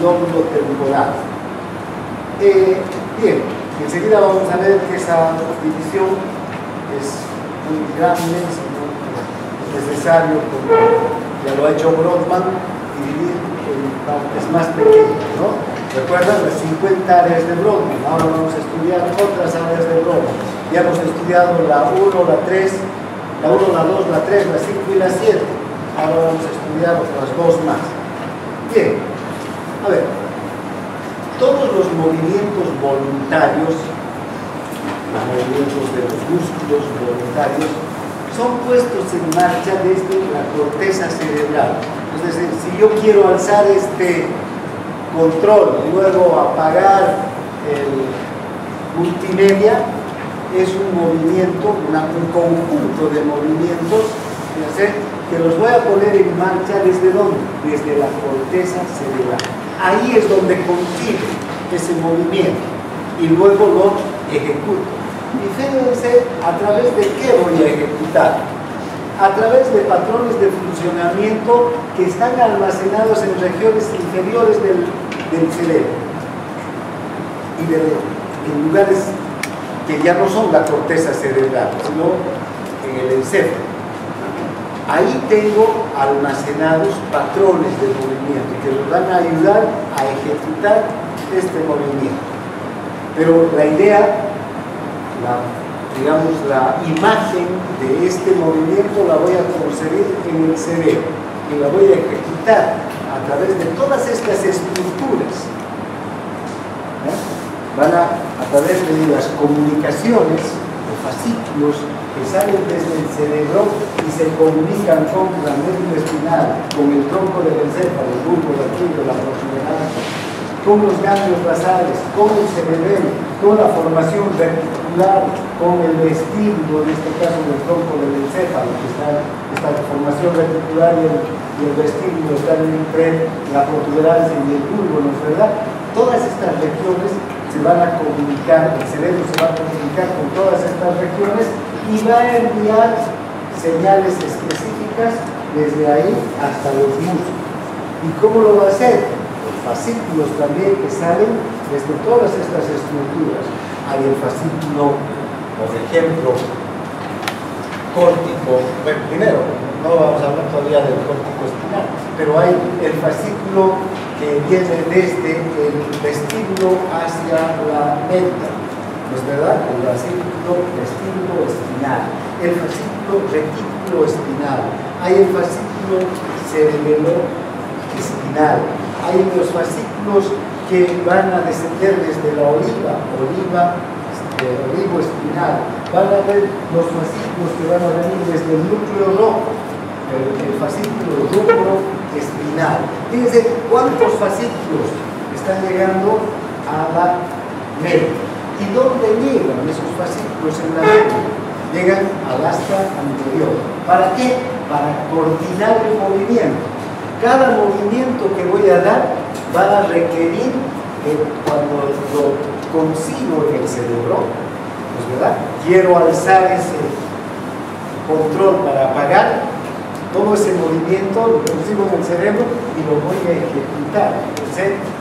lóbulo temporal. Bien, enseguida vamos a ver que esa división es muy grande, es necesario, como ya lo ha hecho Brodmann, dividir en partes más pequeñas, ¿no? Recuerdan las 50 áreas de Brodmann. Ahora vamos a estudiar otras áreas de Brodmann. Ya hemos estudiado la 1, la 3, la 1, la 2, la 3, la 5 y la 7. Ahora vamos a estudiar otras dos más. Bien, a ver, todos los movimientos voluntarios, los movimientos de los músculos voluntarios, son puestos en marcha desde la corteza cerebral. Es decir, si yo quiero alzar este control y luego apagar el multimedia, es un movimiento, un conjunto de movimientos, que los voy a poner en marcha ¿desde dónde? Desde la corteza cerebral. Ahí es donde concibe ese movimiento y luego lo ejecuto. Y fíjense a través de qué voy a ejecutar. A través de patrones de funcionamiento que están almacenados en regiones inferiores del cerebro y en lugares que ya no son la corteza cerebral, sino en el encéfalo. Ahí tengo almacenados patrones de movimiento que nos van a ayudar a ejecutar este movimiento. Pero la idea, digamos, la imagen de este movimiento la voy a concebir en el cerebro y la voy a ejecutar a través de todas estas estructuras. Van a través de las comunicaciones, los fascículos que salen desde el cerebro y se comunican con la médula espinal, con el tronco del encéfalo, el bulbo, la tibia, la protuberancia, con los ganglios basales, con el cerebelo, con la formación reticular, con el vestíbulo, en este caso del tronco del encéfalo, que está esta formación reticular y el vestíbulo están entre la protuberancia y el bulbo, ¿no es verdad? Todas estas regiones se van a comunicar, el cerebro se va a comunicar con todas estas regiones y va a enviar señales específicas desde ahí hasta los músculos. ¿Y cómo lo va a hacer? Los fascículos también que salen desde todas estas estructuras. Hay el fascículo, por ejemplo, córtico, bueno, primero, no vamos a hablar todavía del córtico espinal, pero hay el fascículo que viene desde el vestíbulo hacia la médula, ¿no es verdad? El fascículo vestíbulo espinal, el fascículo retículo espinal, hay el fascículo cerebelo espinal, hay los fascículos que van a descender desde la olivo espinal, van a ver los fascículos que van a venir desde el núcleo rojo, el fascículo rubro espinal. Fíjense cuántos fascículos están llegando a la médula. ¿Y dónde llegan esos fascículos en la médula? Llegan al asta anterior. ¿Para qué? Para coordinar el movimiento. Cada movimiento que voy a dar va a requerir, cuando lo consigo en el cerebro, ¿no es verdad? Quiero alzar ese control para apagar. Todo ese movimiento lo consigo en el cerebro y lo voy a ejecutar,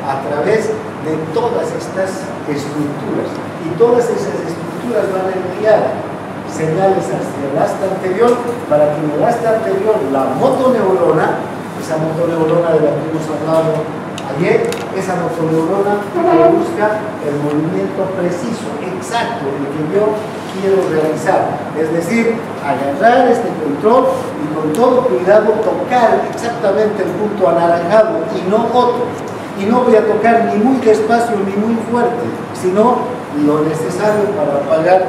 a través de todas estas estructuras. Y todas esas estructuras van a enviar señales hacia el asta anterior para que en el asta anterior la motoneurona, esa motoneurona de la que hemos hablado ayer, esa motoneurona produzca el movimiento preciso, exacto, el que yo quiero realizar. Es decir, agarrar este control y con todo cuidado tocar exactamente el punto anaranjado y no otro. Y no voy a tocar ni muy despacio ni muy fuerte, sino lo necesario para apagar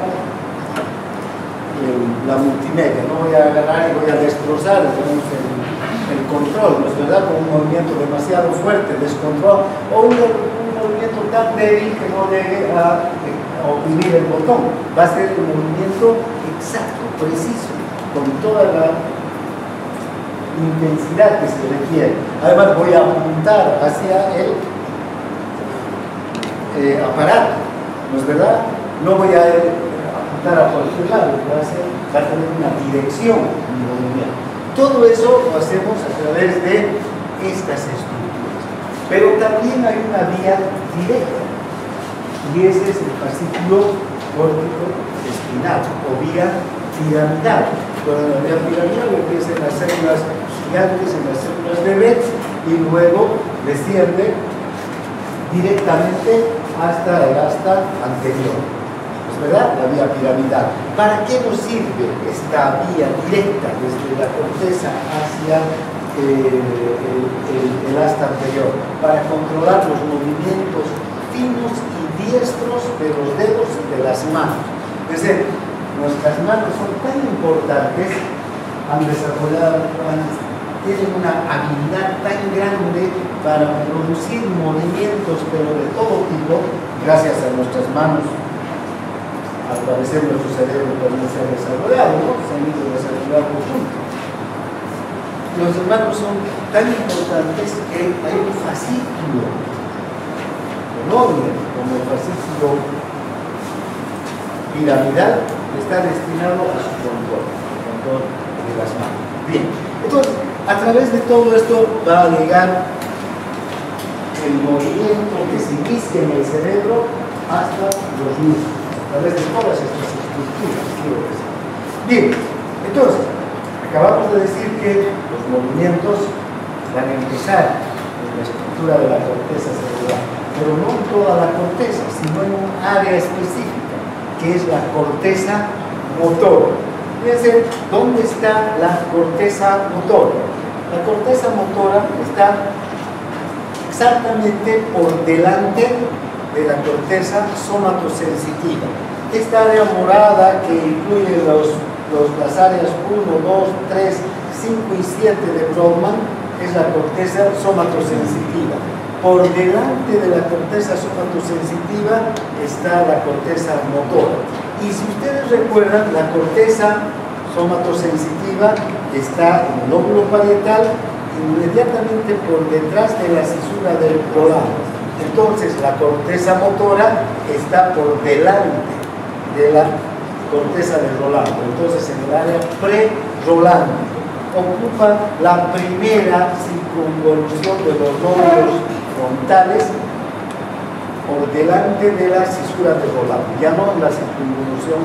la multimedia. No voy a agarrar y voy a destrozar el control, ¿no es verdad? Con un movimiento demasiado fuerte, descontrol, o un movimiento tan débil que no llegue a oprimir el botón. Va a ser el movimiento exacto, preciso, con toda la intensidad que se requiere. Además voy a apuntar hacia el aparato, ¿no es verdad? No voy a apuntar a cualquier lado, va a tener una dirección en mi movimiento. Todo eso lo hacemos a través de estas estructuras. Pero también hay una vía directa, y ese es el fascículo córtico espinal o vía piramidal. Cuando la vía piramidal empieza en las células gigantes, en las células bebés, y luego desciende directamente hasta el asta anterior. ¿Es verdad? La vía piramidal. ¿Para qué nos sirve esta vía directa desde la corteza hacia el asta anterior? Para controlar los movimientos finos y diestros de los dedos y de las manos. Es decir, nuestras manos son tan importantes, han desarrollado, tienen una habilidad tan grande para producir movimientos, pero de todo tipo, gracias a nuestras manos. Al parecer nuestro cerebro también se ha desarrollado, ¿no? Se han ido desarrollando juntos. Los hermanos son tan importantes que hay un fascículo enorme, como el fascículo piramidal, que está destinado a su control de las manos. Bien, entonces, a través de todo esto va a llegar el movimiento que se inicia en el cerebro hasta los músculos, a través de todas estas estructuras, quiero decir. Bien, entonces, acabamos de decir que los movimientos van a empezar en la estructura de la corteza cerebral, pero no en toda la corteza, sino en un área específica, que es la corteza motora. Fíjense, ¿dónde está la corteza motora? La corteza motora está exactamente por delante de la corteza somatosensitiva. Esta área morada que incluye las áreas 1, 2, 3, 5 y 7 de Brodmann es la corteza somatosensitiva. Por delante de la corteza somatosensitiva está la corteza motora. Y si ustedes recuerdan, la corteza somatosensitiva está en el lóbulo parietal, inmediatamente por detrás de la cisura del rolando. Entonces, la corteza motora está por delante de la corteza del rolando. Entonces, en el área pre-rolando ocupa la primera circunvolución de los lóbulos frontales por delante de la cisura del rolando, ya no en la circunvolución,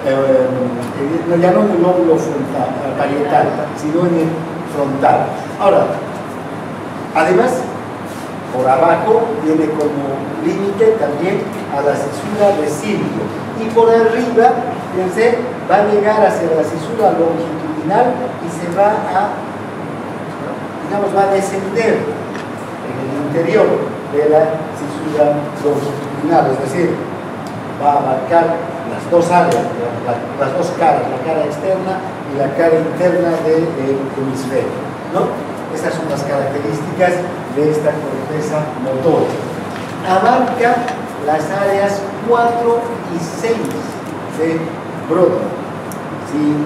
ya no en el lóbulo frontal, parietal, sino en el frontal. Ahora, además, por abajo viene como límite también a la cisura de Silvio, y por arriba, fíjense, va a llegar hacia la cisura longitudinal y se va a, digamos, va a descender en el interior de la cisura longitudinal, es decir, va a abarcar las dos áreas, las dos caras, la cara externa y la cara interna del hemisferio, ¿no? Estas son las características de esta corteza motora. Abarca las áreas 4 y 6 de Brodmann. Si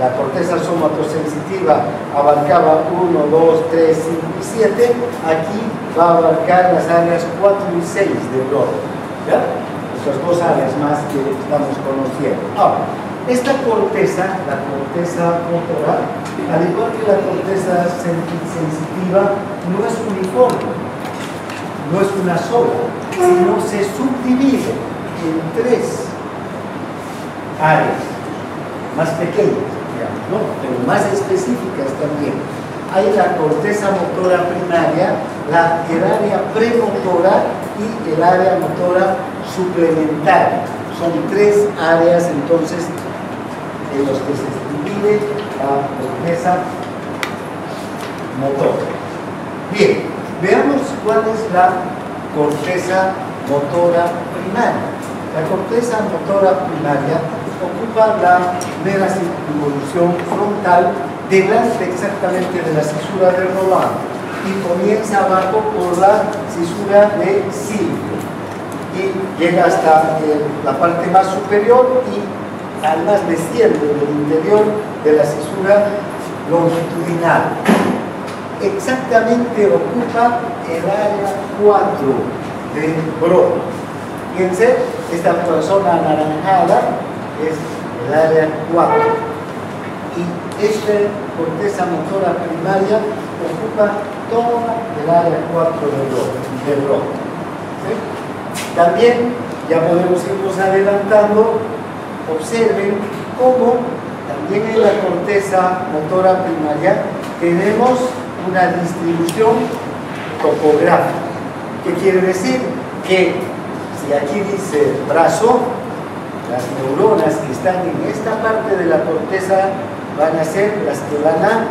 la corteza somatosensitiva abarcaba 1, 2, 3, 5 y 7, aquí va a abarcar las áreas 4 y 6 de Brodmann. ¿Ya? Estas dos áreas más que estamos conociendo. Ahora, esta corteza, la corteza motora, al igual que la corteza sensitiva, no es uniforme, no es una sola, sino se subdivide en 3 áreas más pequeñas, digamos, ¿no? Pero más específicas también. Hay la corteza motora primaria, el área premotora y el área motora suplementaria. Son 3 áreas entonces en los que se divide la corteza motora. Bien, veamos cuál es la corteza motora primaria. La corteza motora primaria ocupa la primera circunvolución frontal delante exactamente de la cisura de Rolando y comienza abajo por la cisura de Silvio y llega hasta la parte más superior y además desciende del interior de la cisura longitudinal. Exactamente ocupa el área 4 de Brodmann. Fíjense, esta zona anaranjada es el área 4. Y esta corteza motora primaria ocupa toda el área 4 del bronco. ¿Sí? También, ya podemos irnos adelantando, observen cómo también en la corteza motora primaria tenemos una distribución topográfica. ¿Qué quiere decir? Que si aquí dice brazo, las neuronas que están en esta parte de la corteza van a ser las que van a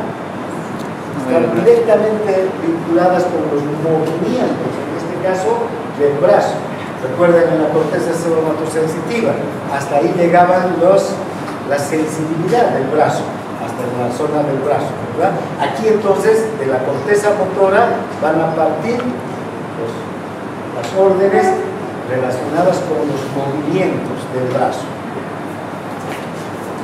estar directamente vinculadas con los movimientos, en este caso del brazo. Recuerden, en la corteza somatosensitiva, hasta ahí llegaban la sensibilidad del brazo, hasta la zona del brazo, ¿verdad? Aquí entonces, de la corteza motora, van a partir las órdenes relacionadas con los movimientos del brazo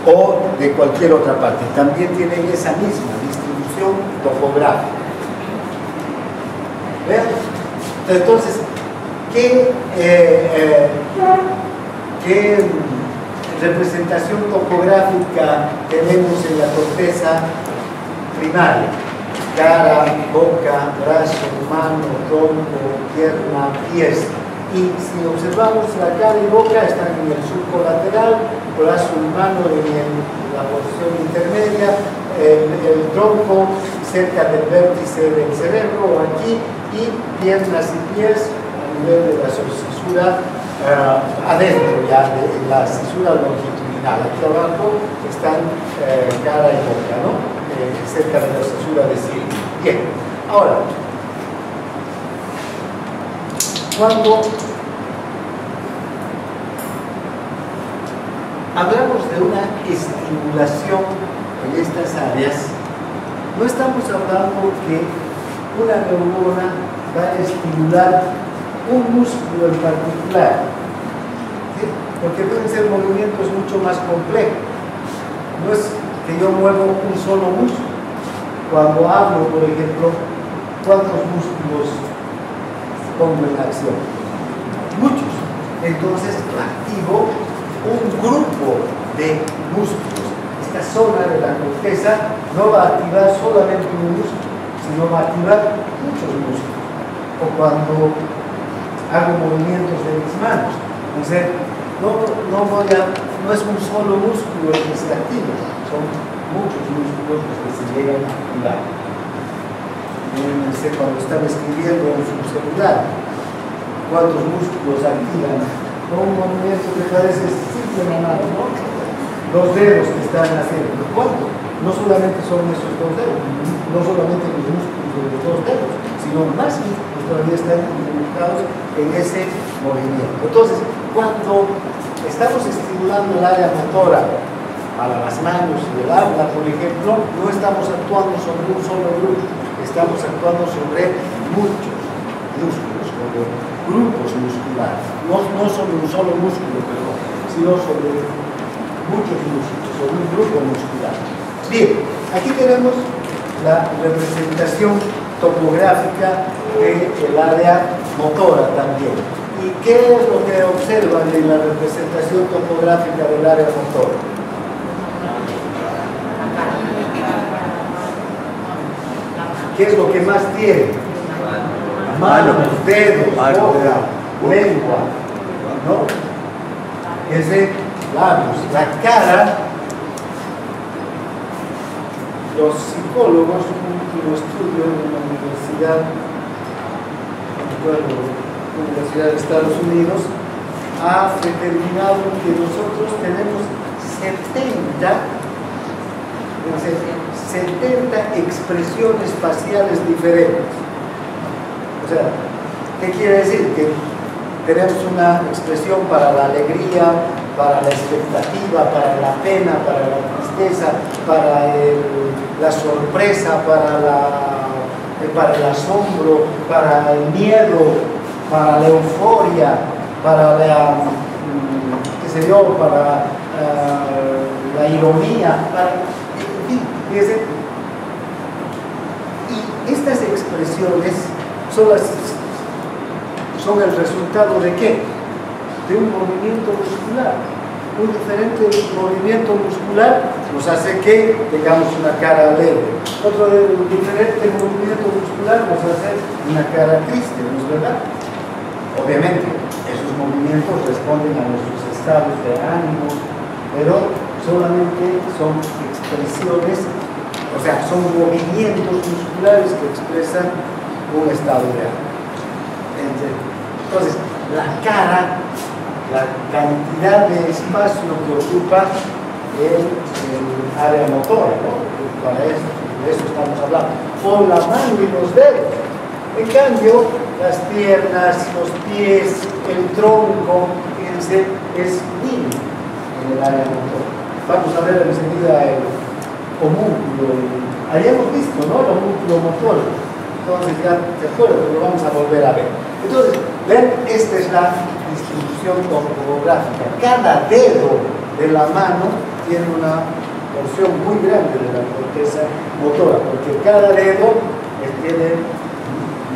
o de cualquier otra parte. También tienen esa misma distribución topográfica. ¿Vean? Entonces, ¿qué representación topográfica tenemos en la corteza primaria? Cara, boca, brazo, mano, tronco, pierna, pies. Y si observamos, la cara y boca están en el surco lateral, brazo y mano en la posición intermedia, el tronco cerca del vértice del cerebro aquí, y piernas y pies a nivel de la cisura adentro ya, de la cisura longitudinal. Aquí abajo están cara y boca, ¿no? Cerca de la cisura de Silva. Bien, ahora, cuando hablamos de una estimulación en estas áreas, no estamos hablando que una neurona va a estimular un músculo en particular, ¿sí? Porque pueden ser movimientos mucho más complejos. No es que yo muevo un solo músculo. Cuando hablo, por ejemplo, ¿cuántos músculos pongo en acción? Muchos. Entonces activo un grupo de músculos. Esta zona de la corteza no va a activar solamente un músculo, sino va a activar muchos músculos. O cuando hago movimientos de mis manos, entonces no es un solo músculo el que se activa, son muchos músculos los que se llegan a activar. Fíjense cuando están escribiendo en su celular, cuántos músculos activan con un movimiento que parece simple nomás, ¿no? Los dedos que están haciendo, ¿cuántos? No solamente son esos dos dedos, no solamente los músculos de los dos dedos, sino más músculos todavía están involucrados en ese movimiento. Entonces, cuando estamos estimulando el área motora para las manos y el habla, por ejemplo, no estamos actuando sobre un solo grupo, estamos actuando sobre muchos músculos, sobre grupos musculares, no sobre un solo músculo, sino sobre muchos músculos, sobre un grupo muscular. Bien, aquí tenemos la representación topográfica del área motora también. ¿Y qué es lo que observan en la representación topográfica del área motora? ¿Qué es lo que más tiene? Manos, dedos, boca, lengua, ¿no? Ese labios, la cara. Los psicólogos, un último estudio en la Universidad de Estados Unidos, ha determinado que nosotros tenemos 70 expresiones faciales diferentes. O sea, ¿qué quiere decir? Que tenemos una expresión para la alegría, para la expectativa, para la pena, para la tristeza, para la sorpresa, para el asombro, para el miedo, para la euforia, para la, qué sé yo, para la ironía, en fin, fíjense. Y estas expresiones son el resultado de ¿qué? De un movimiento muscular. un diferente movimiento muscular nos hace que tengamos una cara alegre. Otro diferente movimiento muscular nos hace una cara triste, ¿no es verdad? Obviamente, esos movimientos responden a nuestros estados de ánimo, pero solamente son expresiones, o sea, son movimientos musculares que expresan un estado de ánimo. Entonces, la cara, la cantidad de espacio que ocupa el área motora, ¿no? Para eso, de eso estamos hablando. Con la mano y los dedos. En cambio, las piernas, los pies, el tronco, fíjense, es mínimo en el área motora. Vamos a ver enseguida el homúnculo. Ahí hemos visto, ¿no? El homúnculo motor. Entonces ya de acuerdo, pero vamos a volver a ver. Entonces, ven, esta es la distribución topográfica. Cada dedo de la mano tiene una porción muy grande de la corteza motora, porque cada dedo tiene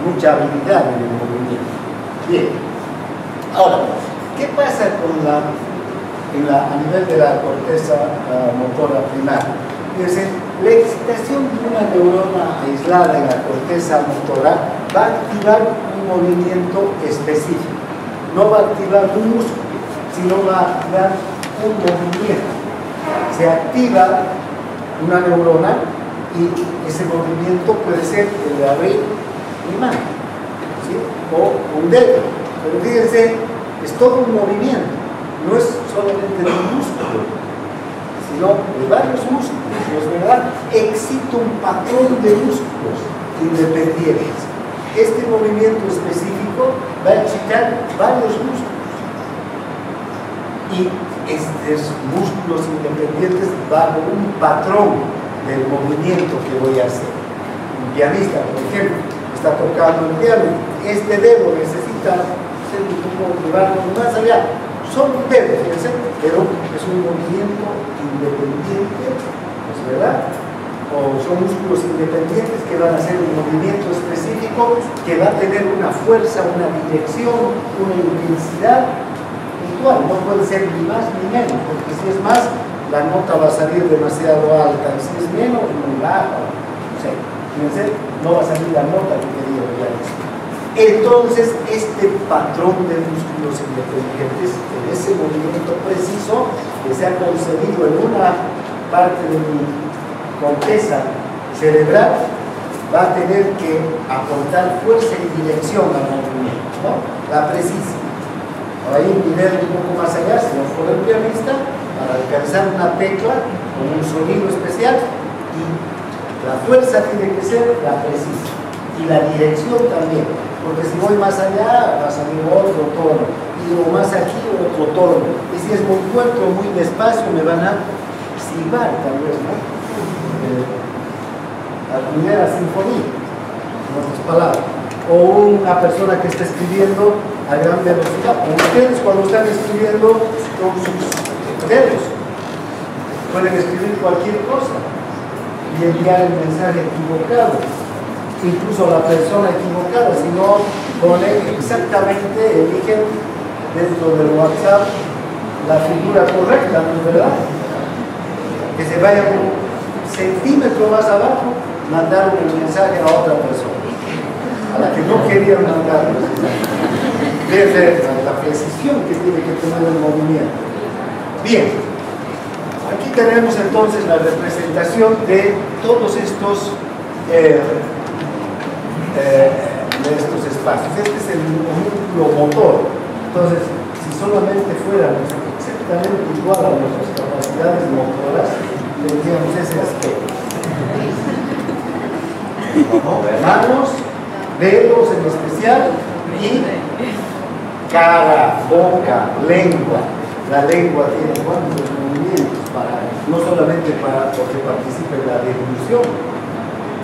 mucha habilidad en el movimiento. Bien. Ahora, ¿qué pasa con a nivel de la corteza motora primaria? Fíjense, la excitación de una neurona aislada en la corteza motora va a activar un movimiento específico. No va a activar un músculo, sino va a activar un movimiento. Se activa una neurona y ese movimiento puede ser el de abrir mi mano, ¿sí? O un dedo. Pero fíjense, es todo un movimiento, no es solamente de un músculo, sino de varios músculos, ¿no es verdad? Excita un patrón de músculos independientes. Este movimiento específico va a excitar varios músculos. Y estos músculos independientes bajo un patrón del movimiento que voy a hacer. Un pianista, por ejemplo, está tocando el piano. Este dedo necesita ser un poco llevarlo más allá. Son dedos, fíjense, pero es un movimiento independiente, ¿no es verdad? O son músculos independientes que van a hacer un movimiento específico que va a tener una fuerza, una dirección, una intensidad igual. No puede ser ni más ni menos, porque si es más, la nota va a salir demasiado alta, y si es menos, muy baja. O sea, fíjense, no va a salir la nota que quería realizar. Entonces, este patrón de músculos independientes, en ese movimiento preciso que se ha concebido en una parte de mi corteza cerebral, va a tener que aportar fuerza y dirección al movimiento, ¿no? La precisa. Hay un nivel un poco más allá, si no fuera el pianista, para alcanzar una tecla con un sonido especial, y la fuerza tiene que ser la precisa, y la dirección también, porque si voy más allá va a salir otro tono, y o más aquí otro tono, y si es muy fuerte o muy despacio me van a silbar tal vez, ¿no? La primera sinfonía, en otras palabras, o una persona que está escribiendo a gran velocidad, o ustedes cuando están escribiendo con sus dedos pueden escribir cualquier cosa y enviar el mensaje equivocado, incluso la persona equivocada, si no pone exactamente, eligen dentro del WhatsApp la figura correcta, ¿no es verdad? Que se vaya un centímetro más abajo, mandaron el mensaje a otra persona, a la que no querían mandarlo. Desde la precisión que tiene que tener el movimiento. Bien, aquí tenemos entonces la representación de todos estos espacios. Este es el músculo motor. Entonces, si solamente fuéramos exactamente igual a nuestras capacidades motoras, tendríamos ese aspecto. Manos, dedos en especial, y cara, boca, lengua. La lengua tiene cuántos movimientos, no solamente porque participe en la deglución,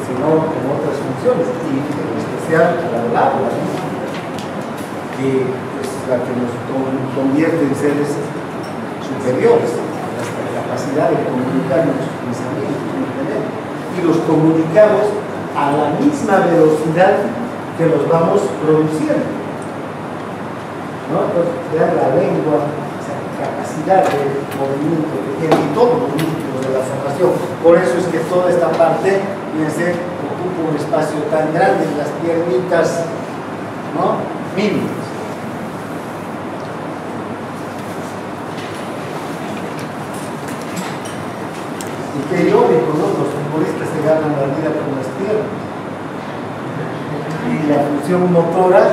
sino en otras funciones, y en especial la labia, ¿no? Que es la que nos convierte en seres superiores, la capacidad de comunicar nuestros pensamientos, y los comunicamos a la misma velocidad que los vamos produciendo, ¿no? Entonces, vean la lengua, esa capacidad de movimiento que tiene y todos los músculos de la formación. Por eso es que toda esta parte, fíjense, ocupa un espacio tan grande en las piernitas, ¿no? Mínimas. Y qué irónico, ¿no? Los futbolistas se ganan la vida con las piernas. Y la función motora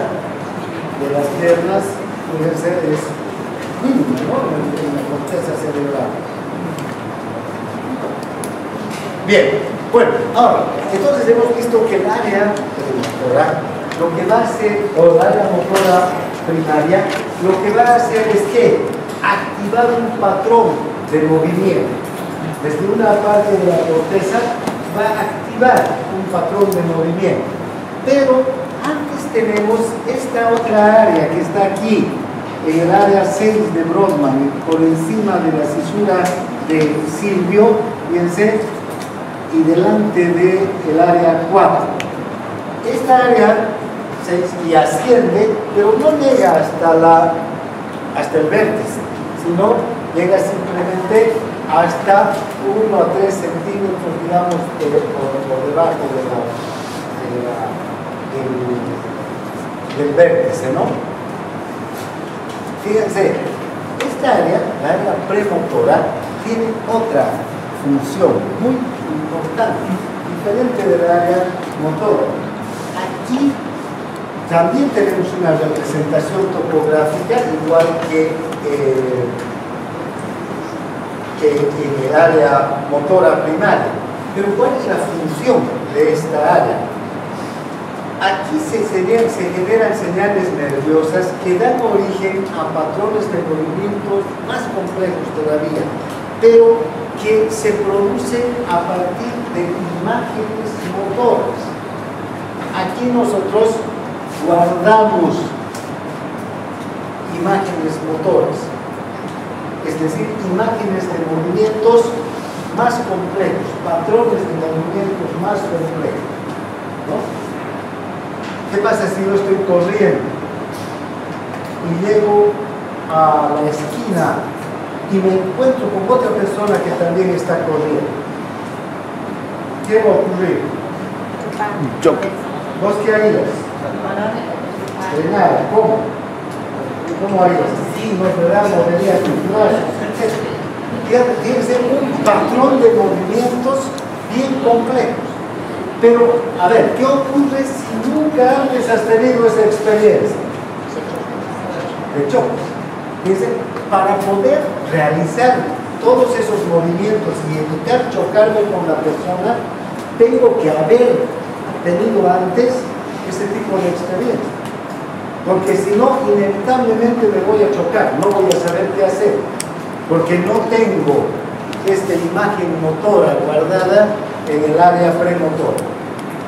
de las piernas puede ser es mínima, ¿no? En la corteza cerebral. Bien, bueno, ahora, entonces hemos visto que el área motora, lo que va a hacer, o el área motora primaria, lo que va a hacer es que activar un patrón de movimiento. Desde una parte de la corteza va a activar un patrón de movimiento. Pero antes tenemos esta otra área que está aquí, en el área 6 de Brodmann, por encima de la cisura de Silvio, fíjense, y delante del área 4. Esta área 6 y asciende, pero no llega hasta el vértice, sino llega simplemente hasta 1 a 3 centímetros, digamos, por debajo del vértice, ¿no? Fíjense, esta área, la área premotora, tiene otra función muy importante, diferente del área motora. Aquí también tenemos una representación topográfica, igual que en el área motora primaria. Pero ¿cuál es la función de esta área? Aquí se generan señales nerviosas que dan origen a patrones de movimientos más complejos todavía, pero que se producen a partir de imágenes motoras. Aquí nosotros guardamos imágenes motoras, es decir, imágenes de movimientos más complejos, patrones de movimientos más complejos, ¿no? ¿Qué pasa si yo estoy corriendo y llego a la esquina y me encuentro con otra persona que también está corriendo? ¿Qué va a ocurrir? Un choque. ¿Vos qué harías? Frenar. ¿Cómo? ¿Cómo harías? Sí, no frenar, movería tus brazos, etc. Tiene que ser un patrón de movimientos bien complejos. Pero, a ver, ¿qué ocurre si nunca antes has tenido esa experiencia de choques? Fíjense, para poder realizar todos esos movimientos y evitar chocarme con la persona, tengo que haber tenido antes ese tipo de experiencia. Porque si no, inevitablemente me voy a chocar, no voy a saber qué hacer. Porque no tengo esta imagen motora guardada en el área premotora.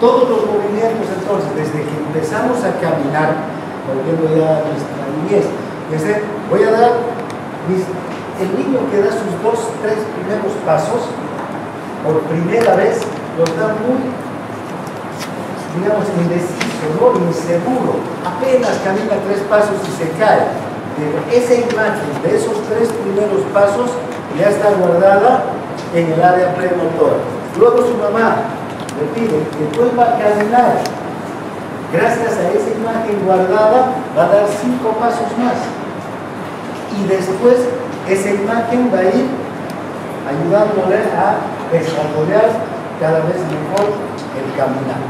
Todos los movimientos, entonces, desde que empezamos a caminar, volviendo ya a nuestra niñez, voy a dar, el niño que da sus 2, 3 primeros pasos, por primera vez, los da muy, digamos, indeciso, ¿no? Inseguro, apenas camina 3 pasos y se cae. Esa imagen de esos 3 primeros pasos ya está guardada en el área premotora. Luego su mamá le pide que vuelva a caminar. Gracias a esa imagen guardada va a dar 5 pasos más. Y después esa imagen va a ir ayudándole a desarrollar cada vez mejor el caminar,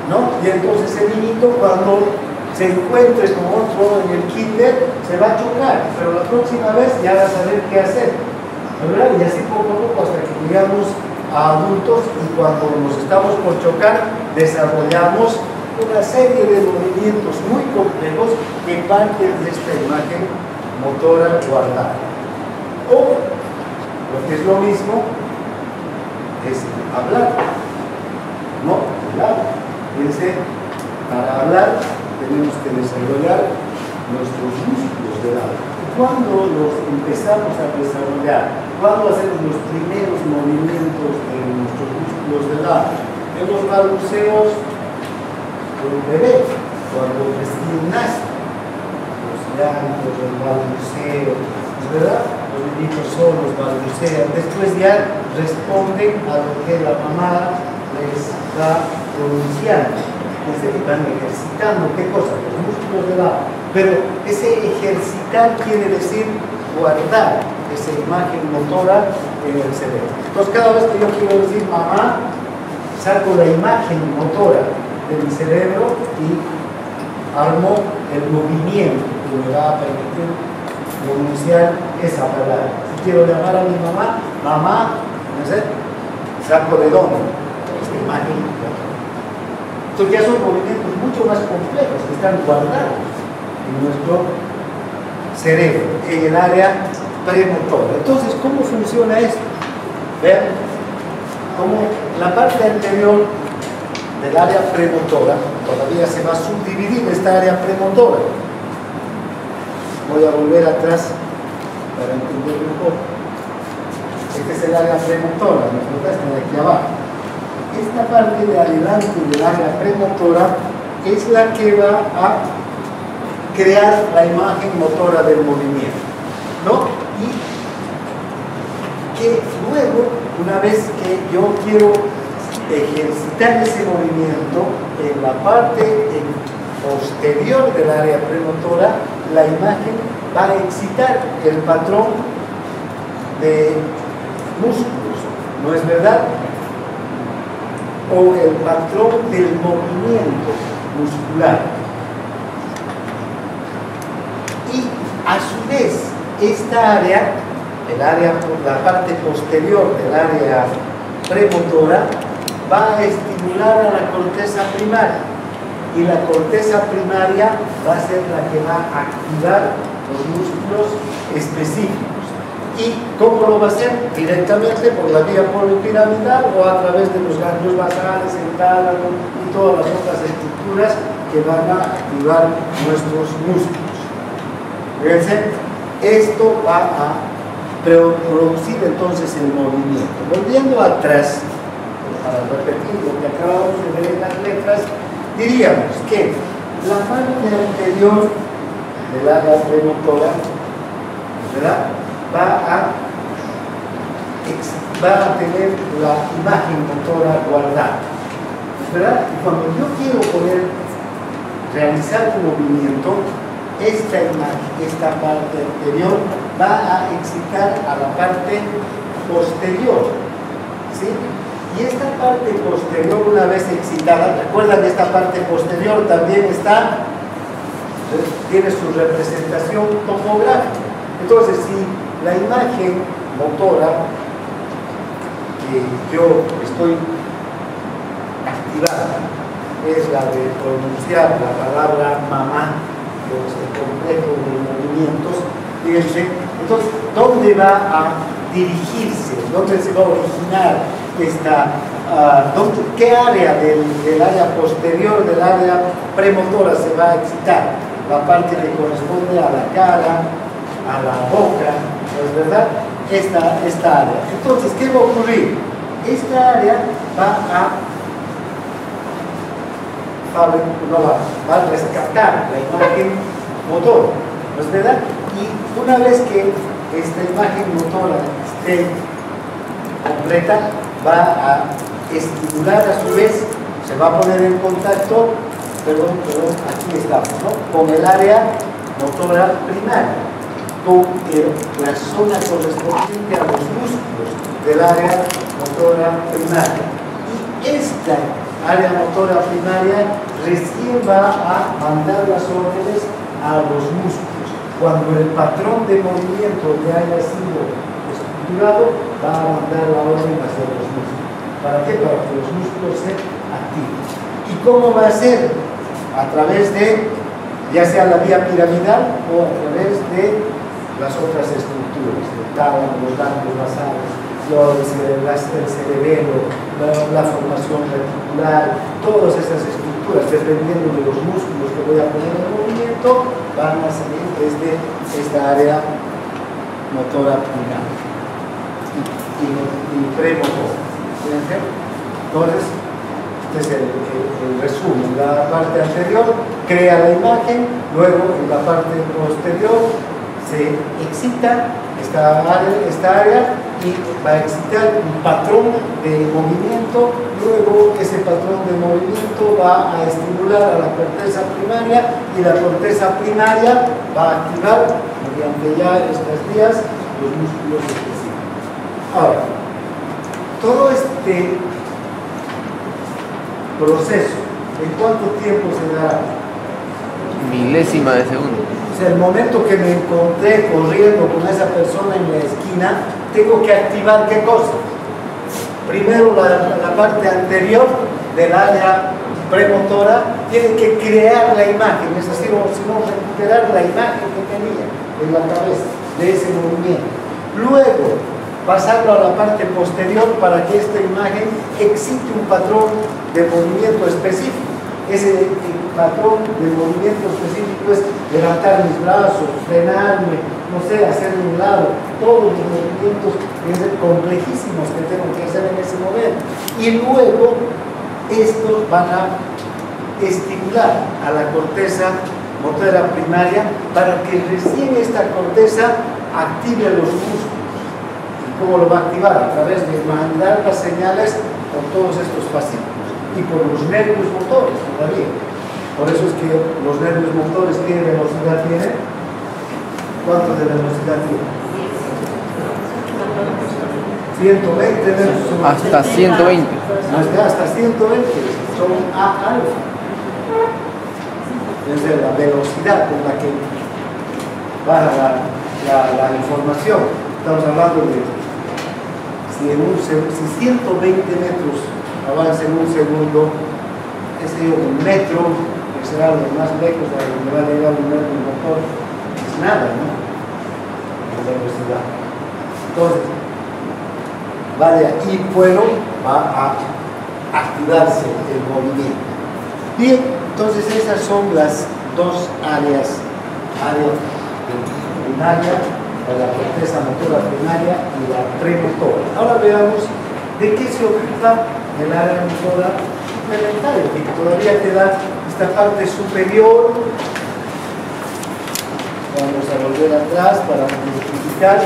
¿no? Y entonces el niñito, cuando se encuentre con otro en el kinder, se va a chocar, pero la próxima vez ya va a saber qué hacer, ¿verdad? Y así poco a poco hasta que llegamos a adultos, y cuando nos estamos por chocar, desarrollamos una serie de movimientos muy complejos que parten de esta imagen motora guardada. O, lo que es lo mismo, es hablar, ¿no? Hablar. Fíjense, para hablar tenemos que desarrollar nuestros músculos del habla. ¿Cuándo los empezamos a desarrollar? ¿Cuándo hacemos los primeros movimientos de nuestros músculos del habla? En los balbuceos de un bebé, cuando recién nace, los llantos, el balbuceo, ¿es verdad? Los niñitos solos balbucean, después ya responden a lo que la mamá les va pronunciando. Van ejercitando, ¿qué cosa? Los músculos de la... Pero ese ejercitar quiere decir guardar esa imagen motora en el cerebro. Entonces, cada vez que yo quiero decir mamá, saco la imagen motora de mi cerebro y armo el movimiento que me va a permitir pronunciar esa palabra. Si quiero llamar a mi mamá, mamá, no sé, saco de dónde, esta imagen motora. Entonces ya son movimientos mucho más complejos que están guardados en nuestro cerebro, en el área premotora. Entonces, ¿cómo funciona esto? Vean cómo la parte anterior del área premotora todavía se va a subdividir esta área premotora. Voy a volver atrás para entender un poco. Este es el área premotora, ¿no es verdad? De aquí abajo. Esta parte de adelante del área premotora es la que va a crear la imagen motora del movimiento, ¿no? Y que luego, una vez que yo quiero ejercitar ese movimiento en la parte posterior del área premotora, la imagen va a excitar el patrón de músculos, ¿no es verdad? O el patrón del movimiento muscular. Y a su vez, esta área, la parte posterior del área premotora, va a estimular a la corteza primaria. Y la corteza primaria va a ser la que va a activar los músculos específicos. ¿Y cómo lo va a hacer? Directamente por la vía polipiramidal o a través de los ganglios basales, el tálamo y todas las otras estructuras que van a activar nuestros músculos. Fíjense, esto va a producir entonces el movimiento. Volviendo atrás, para repetir lo que acabamos de ver en las letras, diríamos que la parte anterior del área premotora, ¿verdad?, va a tener la imagen motora guardada, ¿verdad? Y cuando yo quiero poder realizar un movimiento, esta parte anterior va a excitar a la parte posterior, ¿sí? Y esta parte posterior, una vez excitada, ¿recuerdan? Esta parte posterior también tiene su representación topográfica. Entonces, si la imagen motora que yo estoy activada es la de pronunciar la palabra mamá, el complejo de movimientos, fíjense, entonces, ¿dónde va a dirigirse? ¿Dónde se va a originar qué área del área posterior del área premotora se va a excitar? La parte que corresponde a la cara, a la boca, ¿no es verdad? Esta área. Entonces, ¿qué va a ocurrir? Esta área va a rescatar la imagen motora, ¿no es verdad? Y una vez que esta imagen motora esté completa, va a estimular a su vez, se va a poner en contacto, perdón, aquí estamos, ¿no?, con el área motora primaria, con la zona correspondiente a los músculos del área motora primaria. Y esta área motora primaria recién va a mandar las órdenes a los músculos. Cuando el patrón de movimiento ya haya sido estructurado, va a mandar la orden hacia los músculos. ¿Para qué? Para que los músculos se activen. ¿Y cómo va a ser? A través de, ya sea la vía piramidal o a través de las otras estructuras, el tálamo, los ganglios basales, el cerebelo, la formación reticular, todas esas estructuras, dependiendo de los músculos que voy a poner en movimiento, van a salir desde esta área motora primaria y premotora. Entonces, este es el resumen. La parte anterior crea la imagen, luego en la parte posterior se se excita esta área y va a excitar un patrón de movimiento. Luego ese patrón de movimiento va a estimular a la corteza primaria y la corteza primaria va a activar mediante ya estas vías los músculos específicos. Ahora, todo este proceso, ¿en cuánto tiempo se dará? Milésima de segundo. O sea, el momento que me encontré corriendo con esa persona en la esquina, tengo que activar ¿qué cosa? Primero la parte anterior del área premotora tiene que crear la imagen, es decir, sino recuperar la imagen que tenía en la cabeza de ese movimiento. Luego, pasarlo a la parte posterior para que esta imagen excite un patrón de movimiento específico. Ese patrón de movimiento específico es levantar mis brazos, frenarme, no sé, hacerme un lado, todos los movimientos complejísimos que tengo que hacer en ese momento. Y luego estos van a estimular a la corteza motora primaria para que recién esta corteza active los músculos. ¿Y cómo lo va a activar? A través de mandar las señales con todos estos fascículos y por los nervios motores todavía. Por eso es que los nervios motores, ¿qué velocidad tienen? ¿Cuánto de velocidad tienen? 120 metros. Hasta 120. Hasta 120 son A alfa. Es de la velocidad con la que va la información. Estamos hablando de si 120 metros avanza en un segundo, ese un metro, que será lo más lejos a donde va a llegar un nervio motor, es nada, ¿no? La velocidad. Entonces, vale, aquí puedo, va a activarse el movimiento. Bien, entonces esas son las dos áreas primaria, la corteza motora primaria y la premotora. Ahora veamos de qué se ocupa el área motora suplementaria, que todavía queda esta parte superior. Vamos a volver atrás para identificar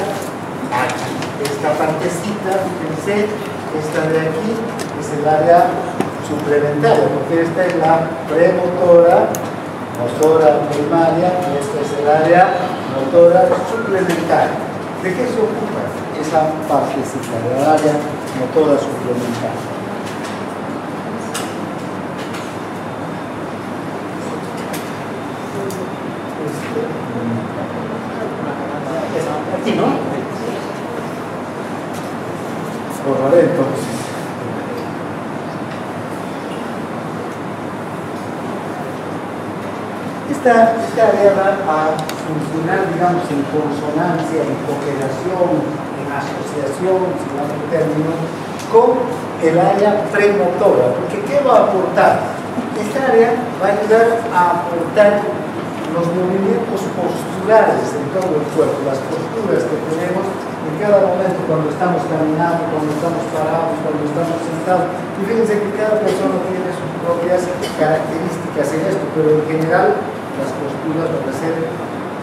aquí, esta partecita, fíjense, esta de aquí es el área suplementaria, porque esta es la premotora, motora primaria, y esta es el área motora suplementaria. ¿De qué se ocupa esa partecita del área motora suplementaria? Aquí, ¿no? Borraré entonces. Esta área va a funcionar, digamos, en consonancia, en cooperación, en asociación, si no el término, con el área premotora. Porque ¿qué va a aportar? Esta área va a ayudar a aportar los movimientos posturales en todo el cuerpo, las posturas que tenemos en cada momento cuando estamos caminando, cuando estamos parados, cuando estamos sentados. Y fíjense que cada persona tiene sus propias características en esto, pero en general las posturas van a ser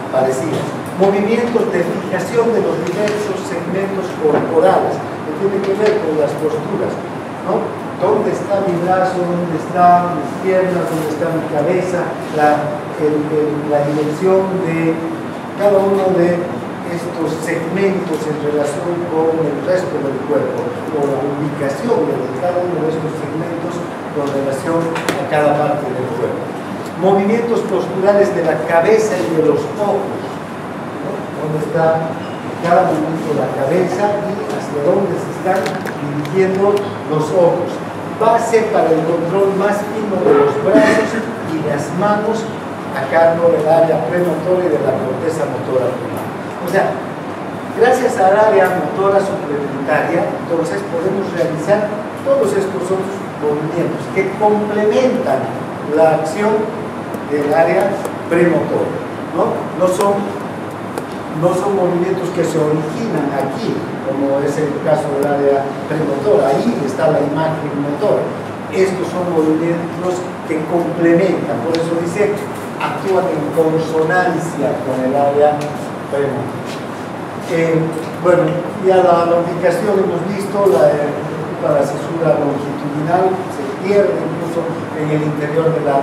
parecidas. Movimientos de fijación de los diversos segmentos corporales, que tienen que ver con las posturas, ¿no? ¿Dónde está mi brazo? ¿Dónde están mis piernas? ¿Dónde está mi cabeza? La dirección de cada uno de estos segmentos en relación con el resto del cuerpo, o la ubicación de cada uno de estos segmentos con relación a cada parte del cuerpo. Movimientos posturales de la cabeza y de los ojos, ¿no? Dónde está cada momento la cabeza y hacia dónde se están dirigiendo los ojos. Base para el control más fino de los brazos y las manos a cargo del área premotora y de la corteza motora primaria. O sea, gracias al área motora suplementaria, entonces podemos realizar todos estos otros movimientos que complementan la acción del área premotora, ¿no? No son movimientos que se originan aquí, como es el caso del área premotora, ahí está la imagen motora. Estos son movimientos que complementan, por eso dice, actúan en consonancia con el área Bueno, ya la ubicación hemos visto, para la cesura longitudinal se pierde incluso en el interior de la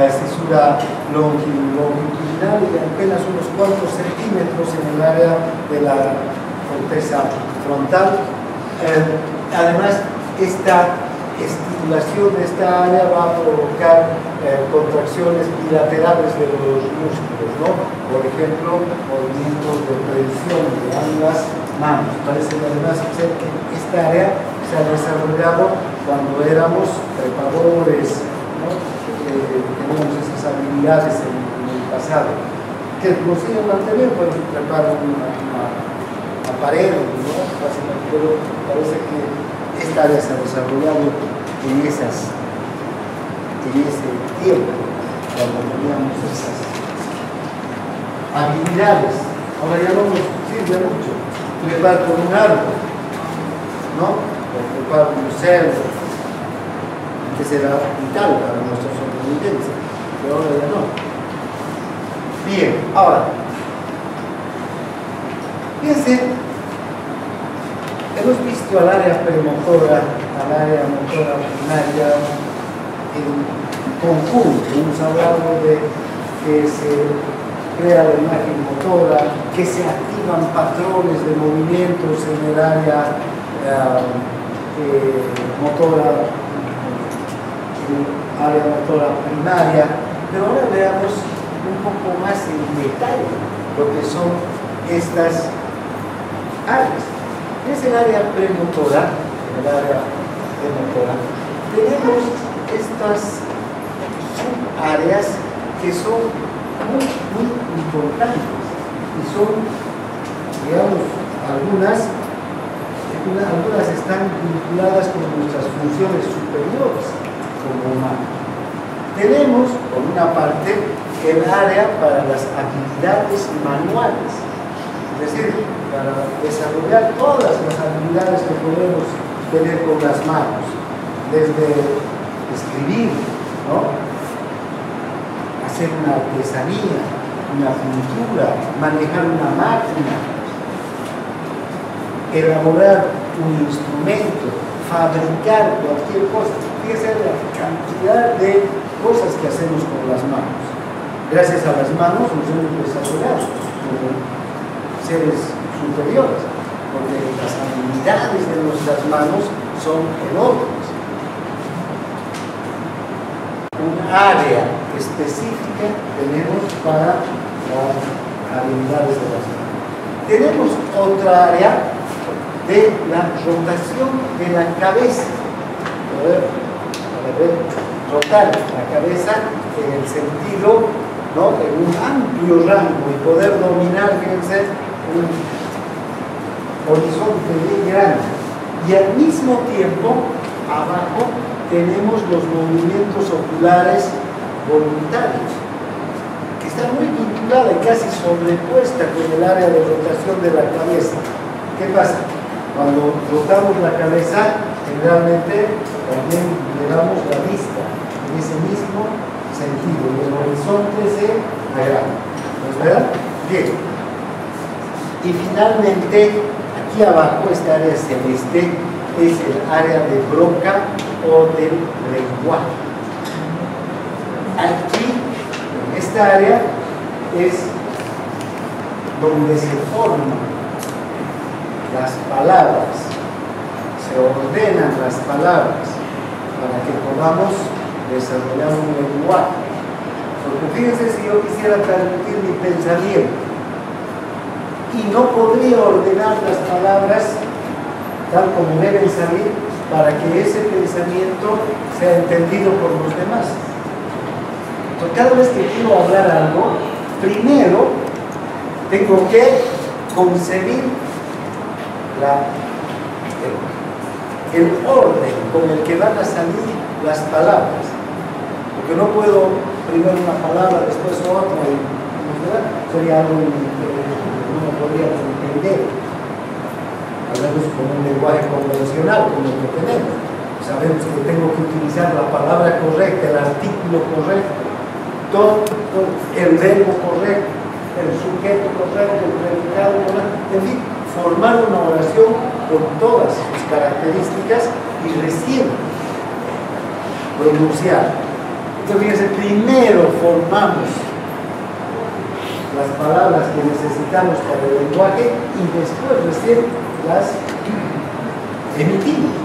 cesura longitudinal y apenas unos cuantos centímetros en el área de la corteza frontal. Además, esta estimulación de esta área va a provocar contracciones bilaterales de los músculos, ¿no? Por ejemplo, movimientos de presión de ambas manos. Parece además ser que esta área se ha desarrollado cuando éramos trepadores, ¿no? Teníamos esas habilidades en el pasado. Que lo siguen manteniendo, pueden trepar una pared, ¿no? Pero parece que esta área se ha desarrollado en ese tiempo, cuando teníamos esas habilidades. Ahora ya no nos sirve mucho trepar con un árbol, ¿no? O trepar con un cerdo, que será vital para nuestra sobrevivencia, pero ahora ya no. Bien, ahora, fíjense, hemos visto al área premotora, al área motora primaria en conjunto. Hemos hablado de que se crea la imagen motora, que se activan patrones de movimientos en el área motora, primaria. Pero ahora veamos un poco más en detalle lo que son estas áreas. Es el área premotora, tenemos estas subáreas que son muy importantes y son, digamos, algunas están vinculadas con nuestras funciones superiores como humanos. Tenemos, por una parte, el área para las habilidades manuales, es decir, para desarrollar todas las habilidades que podemos tener con las manos, desde escribir, ¿no? Hacer una artesanía, una pintura, manejar una máquina, elaborar un instrumento, fabricar cualquier cosa. Fíjense la cantidad de cosas que hacemos con las manos. Gracias a las manos nos hemos desarrollado como seres superiores, porque las habilidades de nuestras manos son enormes. Un área específica tenemos para las habilidades de las manos. Tenemos otra área de la rotación de la cabeza. Poder rotar la cabeza en el sentido, ¿no?, en un amplio rango y poder dominar, fíjense, un horizonte muy grande. Y al mismo tiempo, abajo tenemos los movimientos oculares voluntarios, que está muy vinculada y casi sobrepuesta con el área de rotación de la cabeza. ¿Qué pasa? Cuando rotamos la cabeza, generalmente también le damos la vista en ese mismo sentido, y el horizonte se agranda. ¿No es verdad? Bien. Y finalmente, aquí abajo, esta área celeste es el área de Broca o del lenguaje. Aquí, en esta área, es donde se forman las palabras, se ordenan las palabras para que podamos desarrollar un lenguaje. Porque fíjense, si yo quisiera transmitir mi pensamiento y no podría ordenar las palabras tal como deben salir para que ese pensamiento sea entendido por los demás. Entonces, cada vez que quiero hablar algo, primero tengo que concebir el orden con el que van a salir las palabras, porque no puedo primero una palabra, después otra, ¿verdad? Sería algo que no podríamos entender. Hablamos con un lenguaje convencional, como el que tenemos. Sabemos que tengo que utilizar la palabra correcta, el artículo correcto, todo el verbo correcto, el sujeto contrario, el predicado, en fin, formar una oración con todas sus características y recién pronunciar. Entonces, fíjense, primero formamos las palabras que necesitamos para el lenguaje y después recién las emitimos.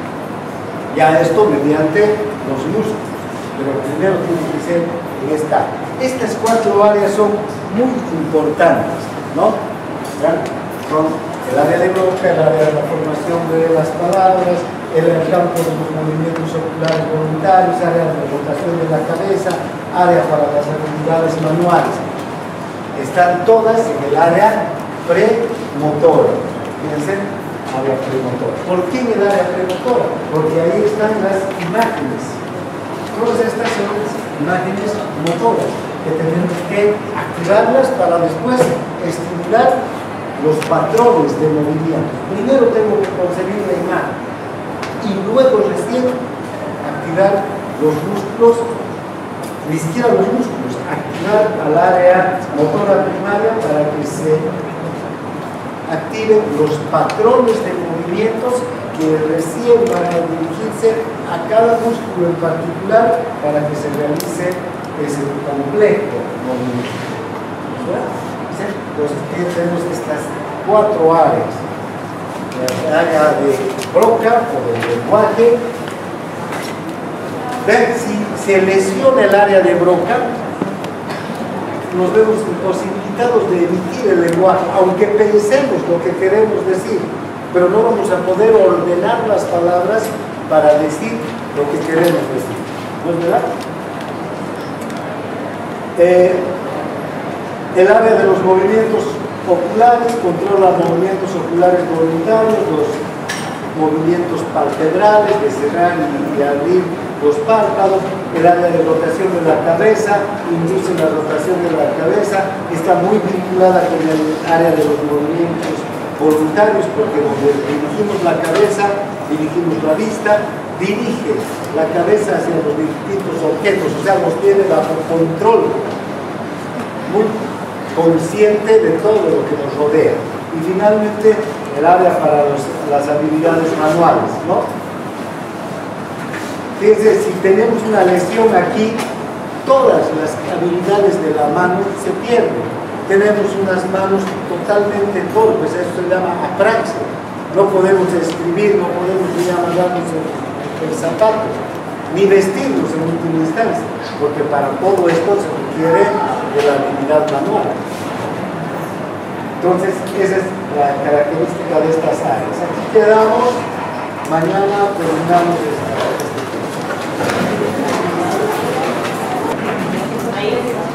Ya esto mediante los músculos, pero primero tiene que ser en esta. Estas cuatro áreas son muy importantes, ¿no? Son el área de Broca, el área de la formación de las palabras, el campo de los movimientos oculares voluntarios, área de la rotación de la cabeza, área para las habilidades manuales. Están todas en el área premotora. Fíjense, área premotora. ¿Por qué en el área premotora? Porque ahí están las imágenes. Todas estas son las imágenes motoras que tenemos que activarlas para después estimular los patrones de movimiento. Primero tengo que conseguir la imagen y luego recién activar los músculos, ni siquiera los músculos, activar al área motora primaria para que se activen los patrones de movimientos que recién van a dirigirse a cada músculo en particular para que se realice ese complejo movimiento. Entonces tenemos estas cuatro áreas: el área de Broca o del lenguaje. Vean, si se lesiona el área de Broca, nos vemos imposibilitados de emitir el lenguaje, aunque pensemos lo que queremos decir, pero no vamos a poder ordenar las palabras para decir lo que queremos decir. ¿No es verdad? El área de los movimientos oculares controla movimientos oculares voluntarios, los movimientos palpebrales de cerrar y abrir los párpados. El área de rotación de la cabeza induce la rotación de la cabeza, está muy vinculada con el área de los movimientos voluntarios, porque donde dirigimos la cabeza, dirigimos la vista, dirige la cabeza hacia los distintos objetos, o sea, nos tiene bajo control, muy consciente de todo lo que nos rodea. Y finalmente, el área para las habilidades manuales, ¿no? Fíjense, si tenemos una lesión aquí, todas las habilidades de la mano se pierden. Tenemos unas manos totalmente torpes, eso se llama apraxia. No podemos escribir, no podemos ni amarrarnos el zapato, ni vestirnos en última instancia, porque para todo esto se requiere de la habilidad manual. Entonces, esa es la característica de estas áreas. Aquí quedamos, mañana terminamos esta.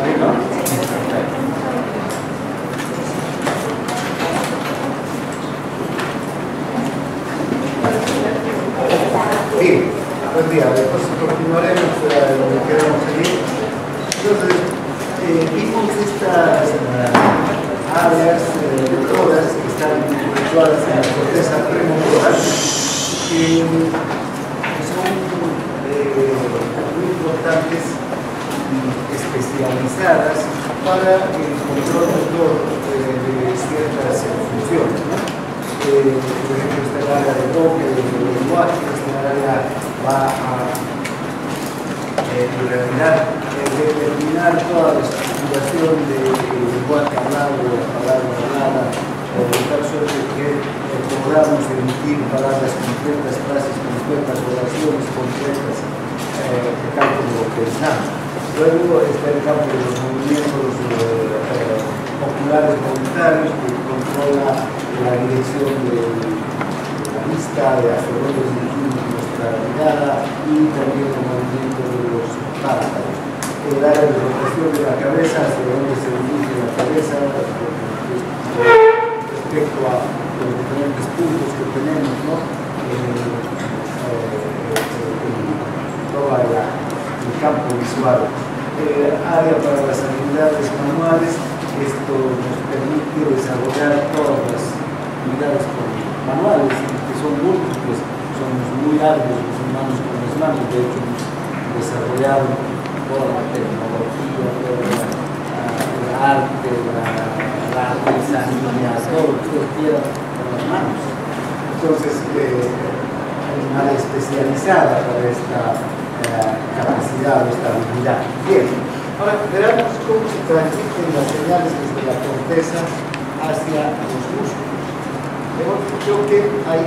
Ahí no. Bien, buen día. Después continuaremos lo que queremos seguir. Entonces, vimos estas áreas motoras que están situadas en la corteza premotora, que son muy importantes y especializadas para el control motor de ciertas funciones, ¿no? Por ejemplo, esta área de toque, de lenguaje, esta área va a determinar toda la estructuración del lenguaje hablado, de la palabra hablada, de tal suerte que podamos emitir palabras completas, frases completas, oraciones completas, tal como lo pensamos. Luego está el campo de los movimientos oculares voluntarios, que controla la dirección de la vista, de hacia dónde dirigimos nuestra mirada, y también el movimiento de los párpados. El área de rotación de la cabeza, hacia dónde se dirige la cabeza respecto a los diferentes puntos que tenemos, ¿no? Todo el campo visual. Área para las habilidades manuales, esto nos permite desarrollar todas las habilidades manuales, que son múltiples, somos muy hábiles los humanos con las manos. De hecho, hemos desarrollado toda la tecnología, todo el arte, todo lo que ustedes quieran con las manos. Entonces, hay una área especializada para esta capacidad o esta habilidad. Bien, ahora veamos cómo se transmiten las señales desde la corteza hacia los músculos. Hemos dicho que hay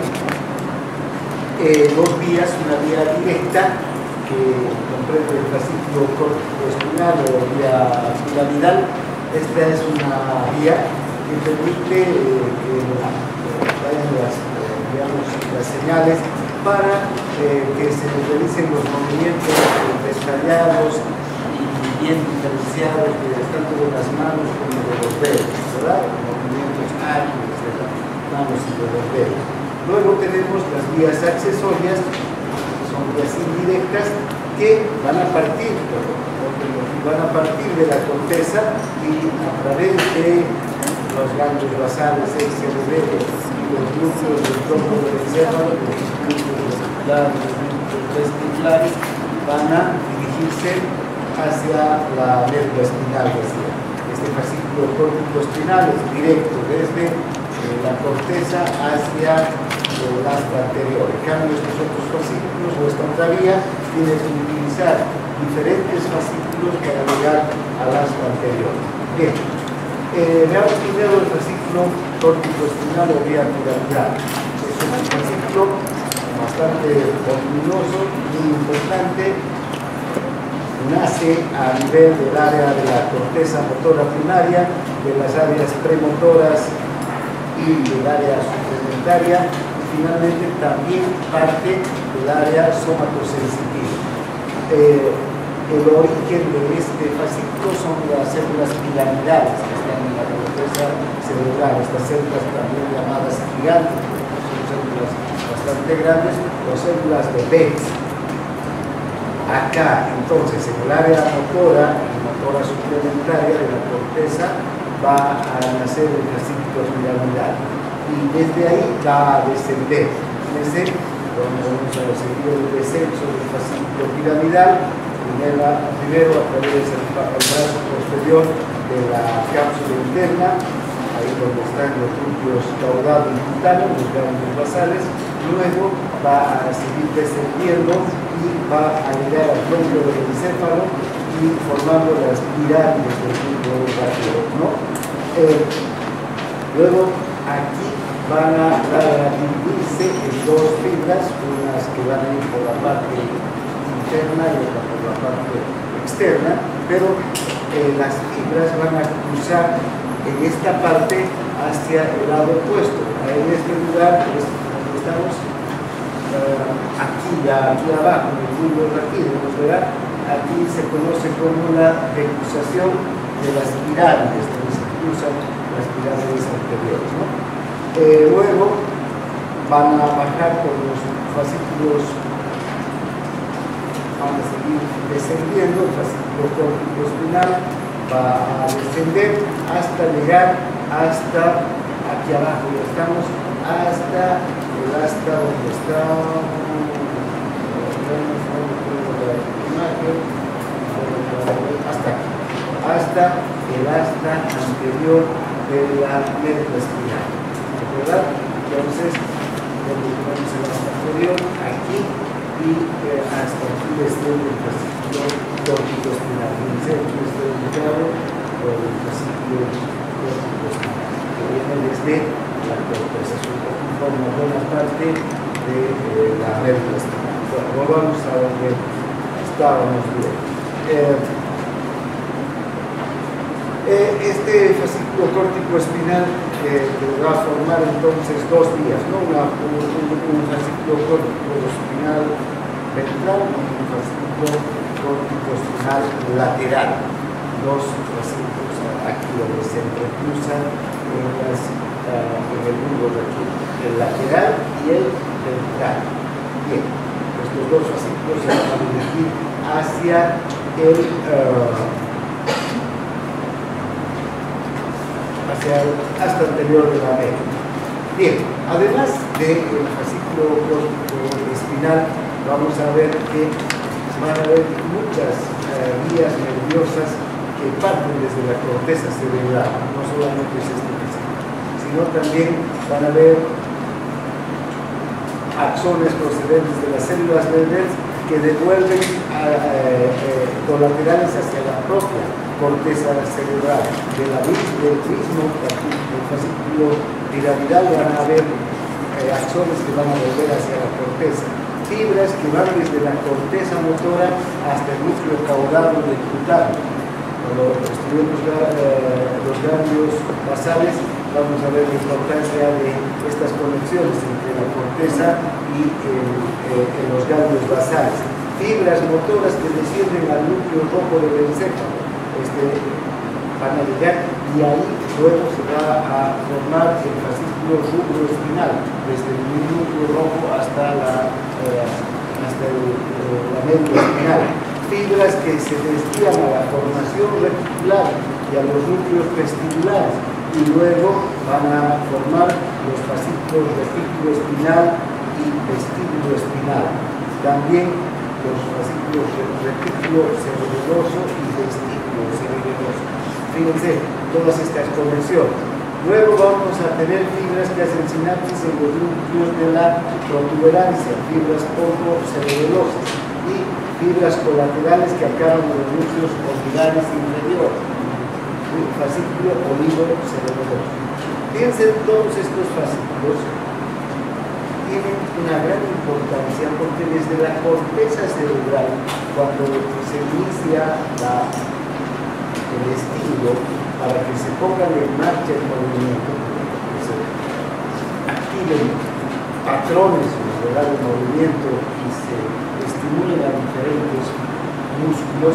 dos vías, una vía directa que comprende el fascículo córtico-espinal o vía piramidal. Esta es una vía que permite que vayan las señales para que se realicen los movimientos detallados y bien diferenciados tanto de las manos como de los dedos, ¿verdad? Movimientos ágiles de las manos y de los dedos. Luego tenemos las vías accesorias, que son vías indirectas, que van a partir de la corteza y a través de los ganglios basales, el cerebelo y los núcleos del tronco del encéfalo, los núcleos vesiculares, los núcleos vestibulares, van a dirigirse hacia la médula espinal. Este fascículo córtico-espinal es directo desde la corteza hacia el asta anterior. En cambio, estos otros fascículos o esta otra vía tiene que utilizar diferentes fascículos para llegar al asta anterior. Bien, veamos primero el fascículo córtico-espinal o vía piramidal. Es un fascículo bastante voluminoso, muy importante. Nace a nivel del área de la corteza motora primaria, de las áreas premotoras y del área suplementaria, y finalmente también parte del área somatosensitiva. El origen de este fascículo son las células piramidales que están en la corteza cerebral, estas células también llamadas gigantes, son células bastante grandes, o células de Betz. Acá, entonces, en el área motora y motora suplementaria de la corteza va a nacer el fascículo piramidal y desde ahí va a descender. Fíjense, vamos a seguir el descenso del fascículo piramidal, primero a través del brazo posterior de la cápsula interna, ahí donde están los núcleos caudado y cutáneo, los ganglios basales. Luego va a seguir descendiendo y va a llegar al tronco del encéfalo y formando las pirámides del núcleo rápido, ¿no? Luego aquí van a dividirse en dos fibras, unas que van a ir por la parte interna y otra por la parte externa, pero las fibras van a cruzar en esta parte hacia el lado opuesto. En este lugar estamos aquí abajo, en el bulbo raquídeo, nos verá, aquí se conoce como la decruzación de las pirámides, donde se cruzan las pirámides anteriores, ¿no? Luego van a bajar por los fascículos, van a seguir descendiendo, el fascículo córtico-espinal va a descender hasta llegar hasta aquí abajo, ya estamos hasta el asta donde está hasta el asta anterior de la médula espinal, ¿verdad? Entonces, tenemos el asta anterior aquí y hasta aquí desciende el fascículo córtico-espinal. Fíjense, aquí está indicado por el fascículo córtico-espinal, que viene desde la corteza, forma buena parte de la médula espinal. Bueno, volvamos a donde estábamos bien. Este fascículo córtico-espinal va a formar entonces dos vías, ¿no? Un fascículo córtico-espinal ventral y un fascículo córtico-espinal lateral. Dos fascículos aquí donde se entrecruzan en el bulbo raquídeo, el lateral y el ventral. Bien, estos dos fascículos se van a dirigir hacia el hasta anterior de la médula. Bien, además del fascículo córtico-espinal, vamos a ver que van a haber muchas vías nerviosas que parten desde la corteza cerebral, no solamente es este fascículo, sino también van a haber axones procedentes de las células nerviosas que devuelven colaterales hacia la propia corteza cerebral. Del mismo fascículo piramidal van a haber axones que van a volver hacia la corteza. Fibras que van desde la corteza motora hasta el núcleo caudado del cutáneo. Cuando estudiemos los ganglios basales, vamos a ver la importancia de estas conexiones entre la corteza y los ganglios basales. Fibras motoras que descienden al núcleo rojo del encéfalo. Van a llegar y ahí luego se va a formar el fascículo rubroespinal, desde el núcleo rojo hasta la médula espinal. Fibras que se desvían a la formación reticular y a los núcleos vestibulares y luego van a formar los fascículos retículo espinal y vestíbulo espinal. También los fascículos retículo cerebeloso y vestíbulo cerebeloso. Fíjense todas estas conexiones. Luego vamos a tener fibras que hacen sinapsis en los núcleos de la protuberancia, fibras polvo-cerebelosas, y fibras colaterales que acaban en los núcleos orbitales inferiores, fascículo olivo-cerebeloso. Fíjense, todos estos fascículos tienen una gran importancia porque desde la corteza cerebral, cuando se inicia el estímulo para que se pongan en marcha el movimiento, que se activen patrones de movimiento y se estimulen a diferentes músculos.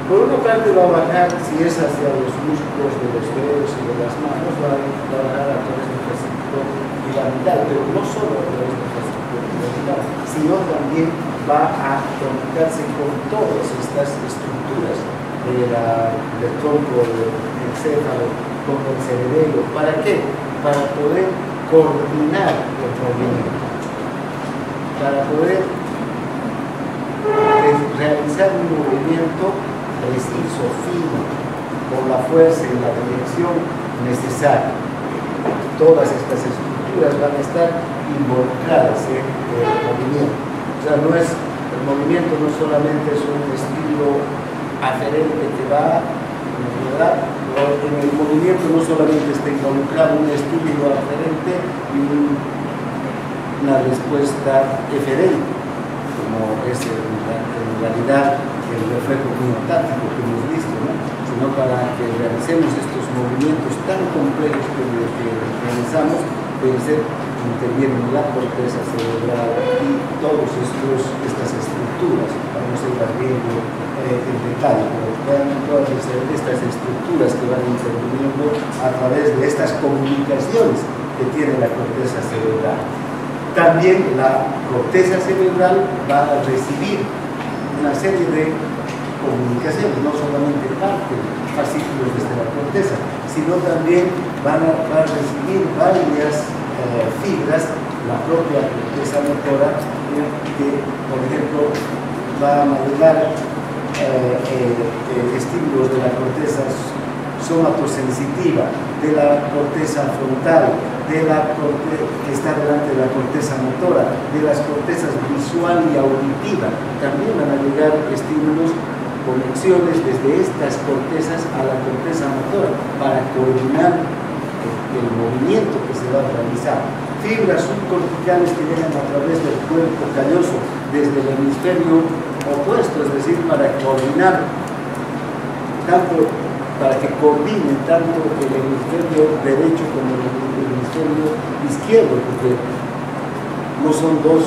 Por una parte va a bajar, si es hacia los músculos de los dedos y de las manos, va a bajar a través del fascículo piramidal, pero no solo a través del fascículo piramidal, sino también va a conectarse con todas estas estructuras del tronco del encéfalo, con el cerebelo. ¿Para qué? Para poder coordinar el movimiento, para poder realizar un movimiento preciso, fino, con la fuerza y la dirección necesaria. Todas estas estructuras van a estar involucradas en el movimiento. O sea, el movimiento no solamente es un estilo aferente que va, ¿verdad? En el movimiento no solamente está involucrado un estímulo aferente y una respuesta eferente, como es en realidad el reflejo miotático que hemos visto, ¿no? Sino para que realicemos estos movimientos tan complejos que realizamos, intervienen la corteza cerebral y todas estas estructuras. Vamos a ir viendo en detalle, pero vean todas estas estructuras que van interviniendo a través de estas comunicaciones que tiene la corteza cerebral. También la corteza cerebral va a recibir una serie de comunicaciones, no solamente parte de fascículos desde la corteza, sino también va a recibir varias fibras, la propia corteza motora, que por ejemplo va a manejar estímulos de la corteza somatosensitiva, de la corteza frontal, que está delante de la corteza motora, de las cortezas visual y auditiva. También van a llegar estímulos, conexiones desde estas cortezas a la corteza motora para coordinar el movimiento que se va a realizar. Fibras subcorticales que llegan a través del cuerpo calloso desde el hemisferio opuesto, es decir, para coordinar para que coordinen tanto el hemisferio derecho como el hemisferio izquierdo, porque no son dos,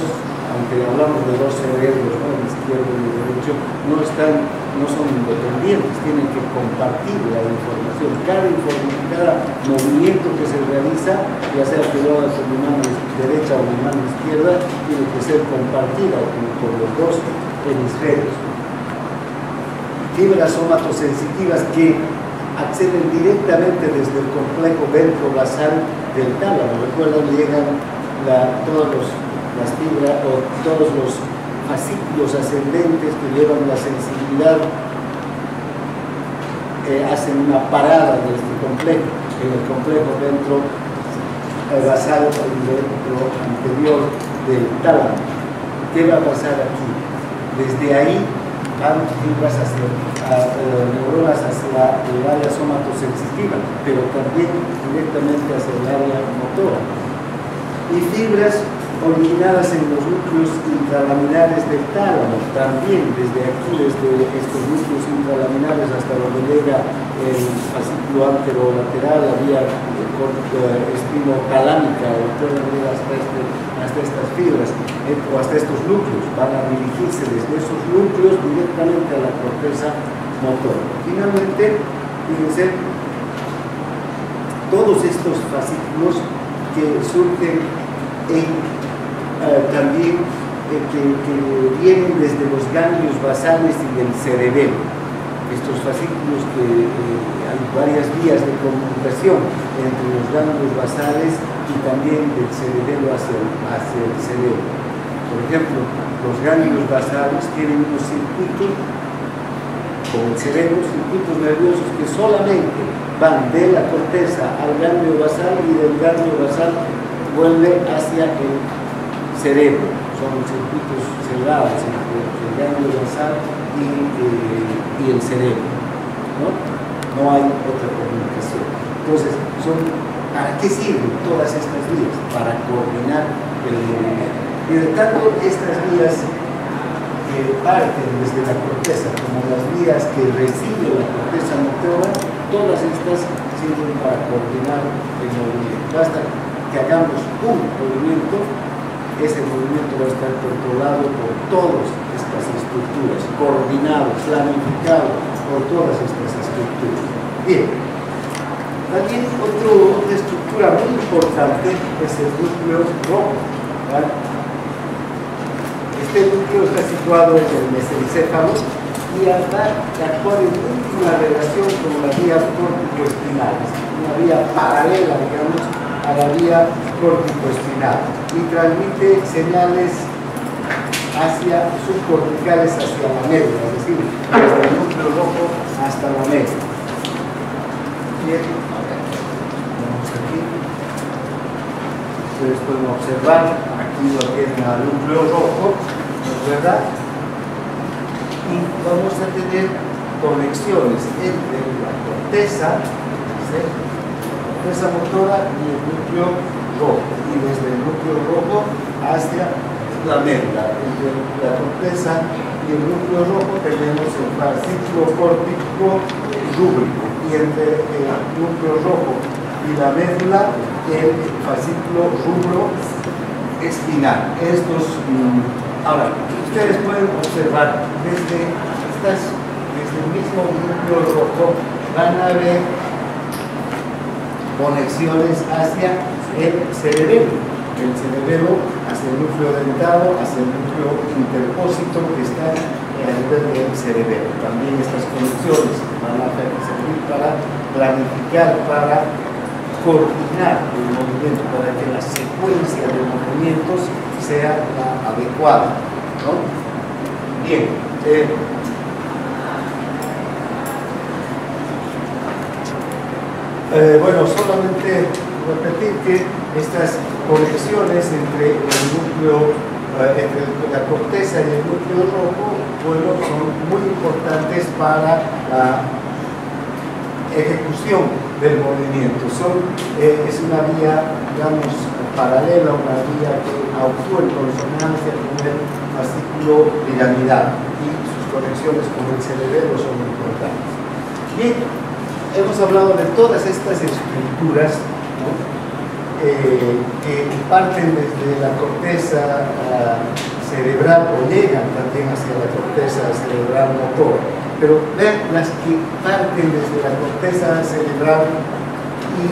aunque hablamos de dos cerebros, ¿no? El izquierdo y el derecho, no son independientes, tienen que compartir la información. Cada movimiento que se realiza, ya sea que lo haga con mi mano derecha o mi mano izquierda, tiene que ser compartida por los dos hemisferios. Fibras somatosensitivas que acceden directamente desde el complejo ventrobasal del tálamo. Recuerdan, llegan todas las fibras o todos los fascículos ascendentes que llevan la sensibilidad hacen una parada de este complejo, en el complejo dentro basal dentro anterior del tálamo. ¿Qué va a pasar aquí? Desde ahí van fibras neuronas hacia el área somatosensitiva, pero también directamente hacia el área motora. Y fibras originadas en los núcleos intralaminares del tálamo, también desde aquí, desde estos núcleos intralaminares hasta donde llega el fascículo anterolateral, la vía espinotalámica, pueden ir hasta estas fibras, o hasta estos núcleos, van a dirigirse desde esos núcleos directamente a la corteza motora. Finalmente, fíjense, todos estos fascículos que surgen también que vienen desde los ganglios basales y del cerebelo. Estos fascículos que hay varias vías de comunicación entre los ganglios basales y también del cerebelo hacia el cerebro. Por ejemplo, los ganglios basales tienen unos circuitos, como el cerebro, circuitos nerviosos que solamente van de la corteza al ganglio basal y del ganglio basal vuelve hacia el cerebro. Son circuitos cerrados entre el ganglio basal y el cerebro, no hay otra comunicación. Entonces, ¿para qué sirven todas estas vías? Para coordinar el movimiento. Y de tanto estas vías que parten desde la corteza como las vías que recibe la corteza motora, todas estas sirven para coordinar el movimiento. Basta que hagamos un movimiento, ese movimiento va a estar controlado por todas estas estructuras, coordinado, planificado por todas estas estructuras. Bien, también otra estructura muy importante es el núcleo rojo, ¿verdad? Este núcleo está situado en el mesencéfalo y va a actuar en íntima relación con la vía córtico-espinal, una vía paralela, digamos, a la vía córtico-espinal y transmite señales subcorticales hacia la médula, es decir, desde el núcleo rojo hasta la médula. Bien, vamos aquí. Ustedes pueden observar, aquí lo tienen al núcleo rojo, ¿verdad? Y vamos a tener conexiones entre la corteza, ¿sí?, motora y el núcleo rojo, y desde el núcleo rojo hacia la médula. Entre la corteza y el núcleo rojo tenemos el fascículo córtico rúbrico, y entre el núcleo rojo y la médula el fascículo rubro espinal. Ahora, ustedes pueden observar desde el mismo núcleo rojo van a ver conexiones hacia el cerebelo, hacia el núcleo dentado, hacia el núcleo interpósito que está a nivel del cerebelo. También estas conexiones van a servir para planificar, para coordinar el movimiento, para que la secuencia de movimientos sea la adecuada, ¿no? Bien. Bueno, solamente repetir que estas conexiones entre el núcleo, entre la corteza y el núcleo rojo, bueno, son muy importantes para la ejecución del movimiento. Es una vía, digamos, paralela, una vía que actúa en consonancia con el fascículo piramidal, y sus conexiones con el cerebelo son importantes. Bien, hemos hablado de todas estas estructuras, ¿no?, que parten desde la corteza cerebral o llegan también hacia la corteza cerebral motora. Pero vean las que parten desde la corteza cerebral y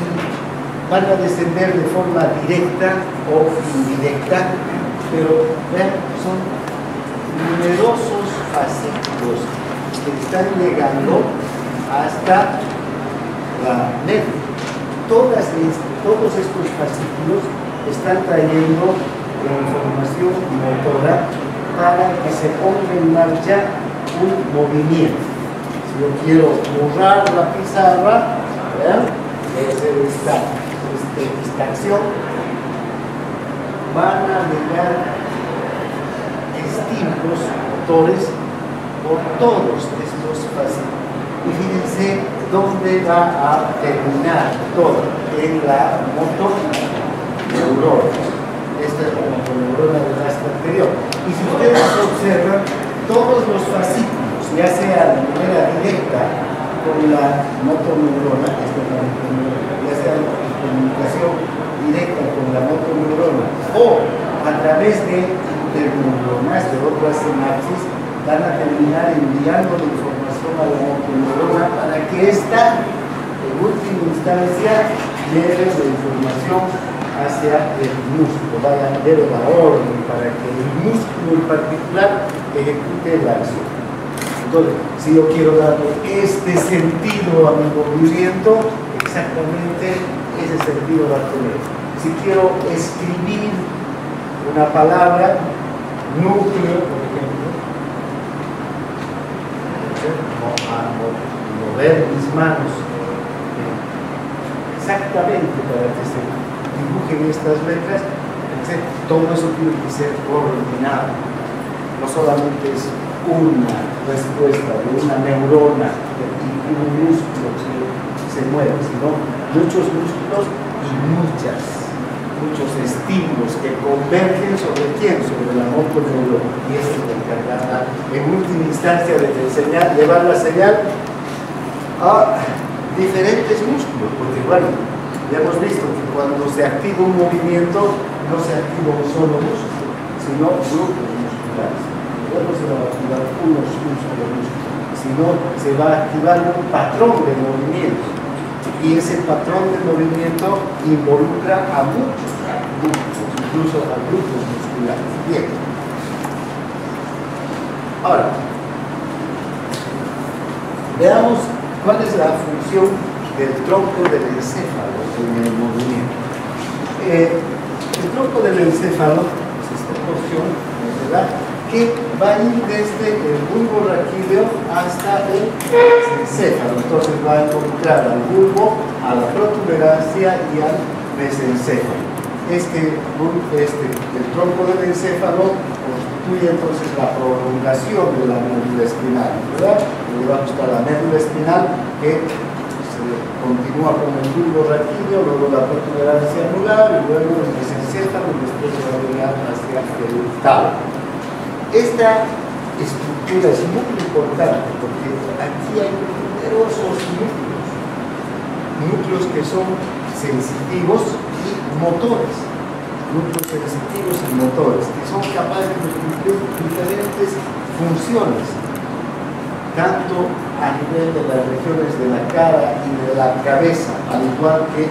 van a descender de forma directa o indirecta, pero vean, son numerosos fascículos que están llegando hasta la médula. Todos estos fascículos están trayendo la información motora para que se ponga en marcha un movimiento, ¿sí? Si yo quiero borrar la pizarra, ¿verdad? Voy a hacer esta acción. Van a llegar estímulos motores por todos estos fascículos. Y fíjense dónde va a terminar todo, en la motoneurona. Esta es la motoneurona del asco anterior. Y si ustedes observan, todos los fascículos, ya sea de manera directa con la motoneurona, ya sea en comunicación directa con la motoneurona o a través de interneuronas, de otras sinapsis, van a terminar enviando la información a la motoneurona para que ésta, en última instancia, lleve la información hacia el músculo, vaya a dar la orden para que el músculo en particular ejecute la acción. Entonces, si yo quiero darle este sentido a mi movimiento, exactamente ese sentido va a tener. Si quiero escribir una palabra, núcleo, por ejemplo, mover mis manos exactamente para que se dibujen estas letras, todo eso tiene que ser coordinado. No solamente es una respuesta de una neurona y un músculo que se mueve, sino muchos músculos y muchos estímulos que convergen sobre quién, sobre la motoneurona. Y eso es lo encargada en última instancia de enseñar, llevar la señal a diferentes músculos, porque bueno, ya hemos visto que cuando se activa un movimiento no se activa un solo músculo, sino grupos musculares. No se va a activar un solo músculo, sino se va a activar un patrón de movimiento, y ese patrón de movimiento involucra a muchos grupos, incluso a grupos musculares. Bien. Ahora, veamos cuál es la función del tronco del encéfalo en el movimiento. El tronco del encéfalo es esta porción, ¿verdad?, que va a ir desde el bulbo raquídeo hasta el encéfalo. Entonces va a involucrar al bulbo, a la protuberancia y al mesencéfalo. El tronco del encéfalo constituye entonces la prolongación de la médula espinal, ¿verdad? Debajo está la médula espinal que se continúa con el bulbo raquídeo, luego la protuberancia anular y luego el mesencéfalo y después se va a llegar hacia el tálamo. Esta estructura es muy importante porque aquí hay numerosos núcleos que son sensitivos y motores, núcleos sensitivos y motores, que son capaces de cumplir diferentes funciones, tanto a nivel de las regiones de la cara y de la cabeza, al igual que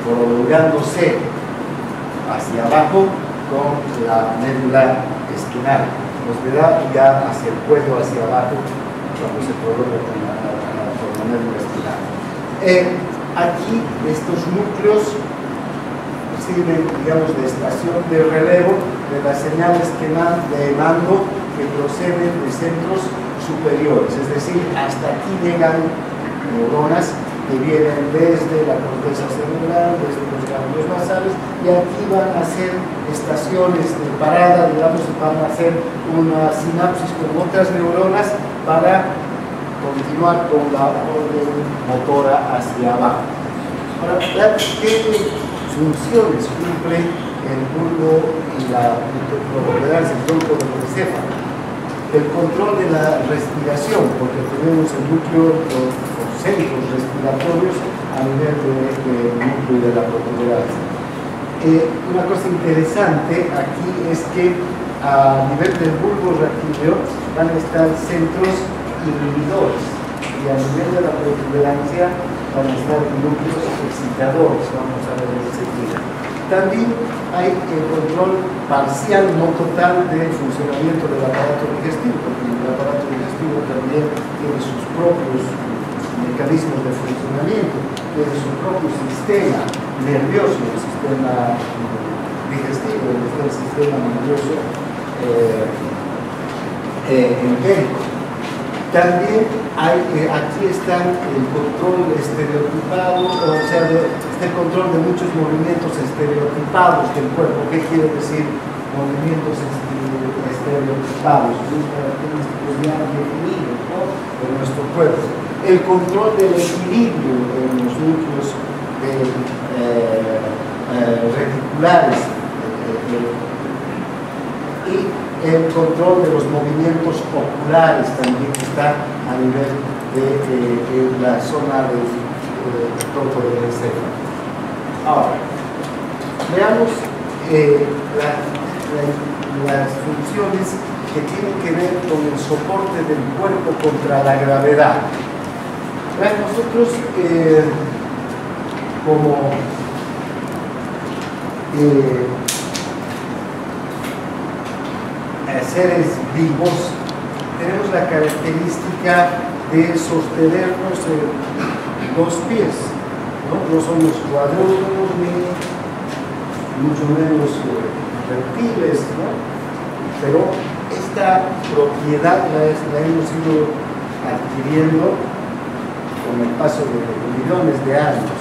prolongándose hacia abajo con la médula espinal, nos verá ya hacia el cuello, hacia abajo, cuando se prolonga con la médula espinal. Aquí estos núcleos sirven, digamos, de estación de relevo de las señales de mando que proceden de centros superiores, es decir, hasta aquí llegan neuronas que vienen desde la corteza cerebral, desde los ganglios basales, y aquí van a ser estaciones de parada, digamos, van a hacer una sinapsis con otras neuronas para continuar con la orden motora hacia abajo. Ahora, ¿qué funciones cumple el bulbo y la protuberancia, el tronco del encéfalo? El control de la respiración, porque tenemos el núcleo, los centros respiratorios a nivel del núcleo y de la protuberancia. Una cosa interesante aquí es que a nivel del bulbo raquídeo van a estar centros inhibidores y a nivel de la protuberancia van a estar núcleos excitadores, vamos a ver enseguida. También hay el control parcial, no total, del funcionamiento del aparato digestivo, porque el aparato digestivo también tiene sus propios mecanismos de funcionamiento, tiene su propio sistema nervioso, el sistema digestivo, el sistema nervioso entérico. También hay, aquí está el control estereotipado, o sea, está el control de muchos movimientos estereotipados del cuerpo. ¿Qué quiere decir movimientos estereotipados? Son característicos ya definidos, ¿no?, de nuestro cuerpo. El control del equilibrio en los núcleos reticulares y el control de los movimientos oculares también está a nivel de la zona del tronco del encéfalo. Ahora, veamos las funciones que tienen que ver con el soporte del cuerpo contra la gravedad. Nosotros, como seres vivos, tenemos la característica de sostenernos en dos pies, ¿no? No somos cuadrúpedos ni mucho menos reptiles, ¿no? Pero esta propiedad la hemos ido adquiriendo con el paso de millones de años.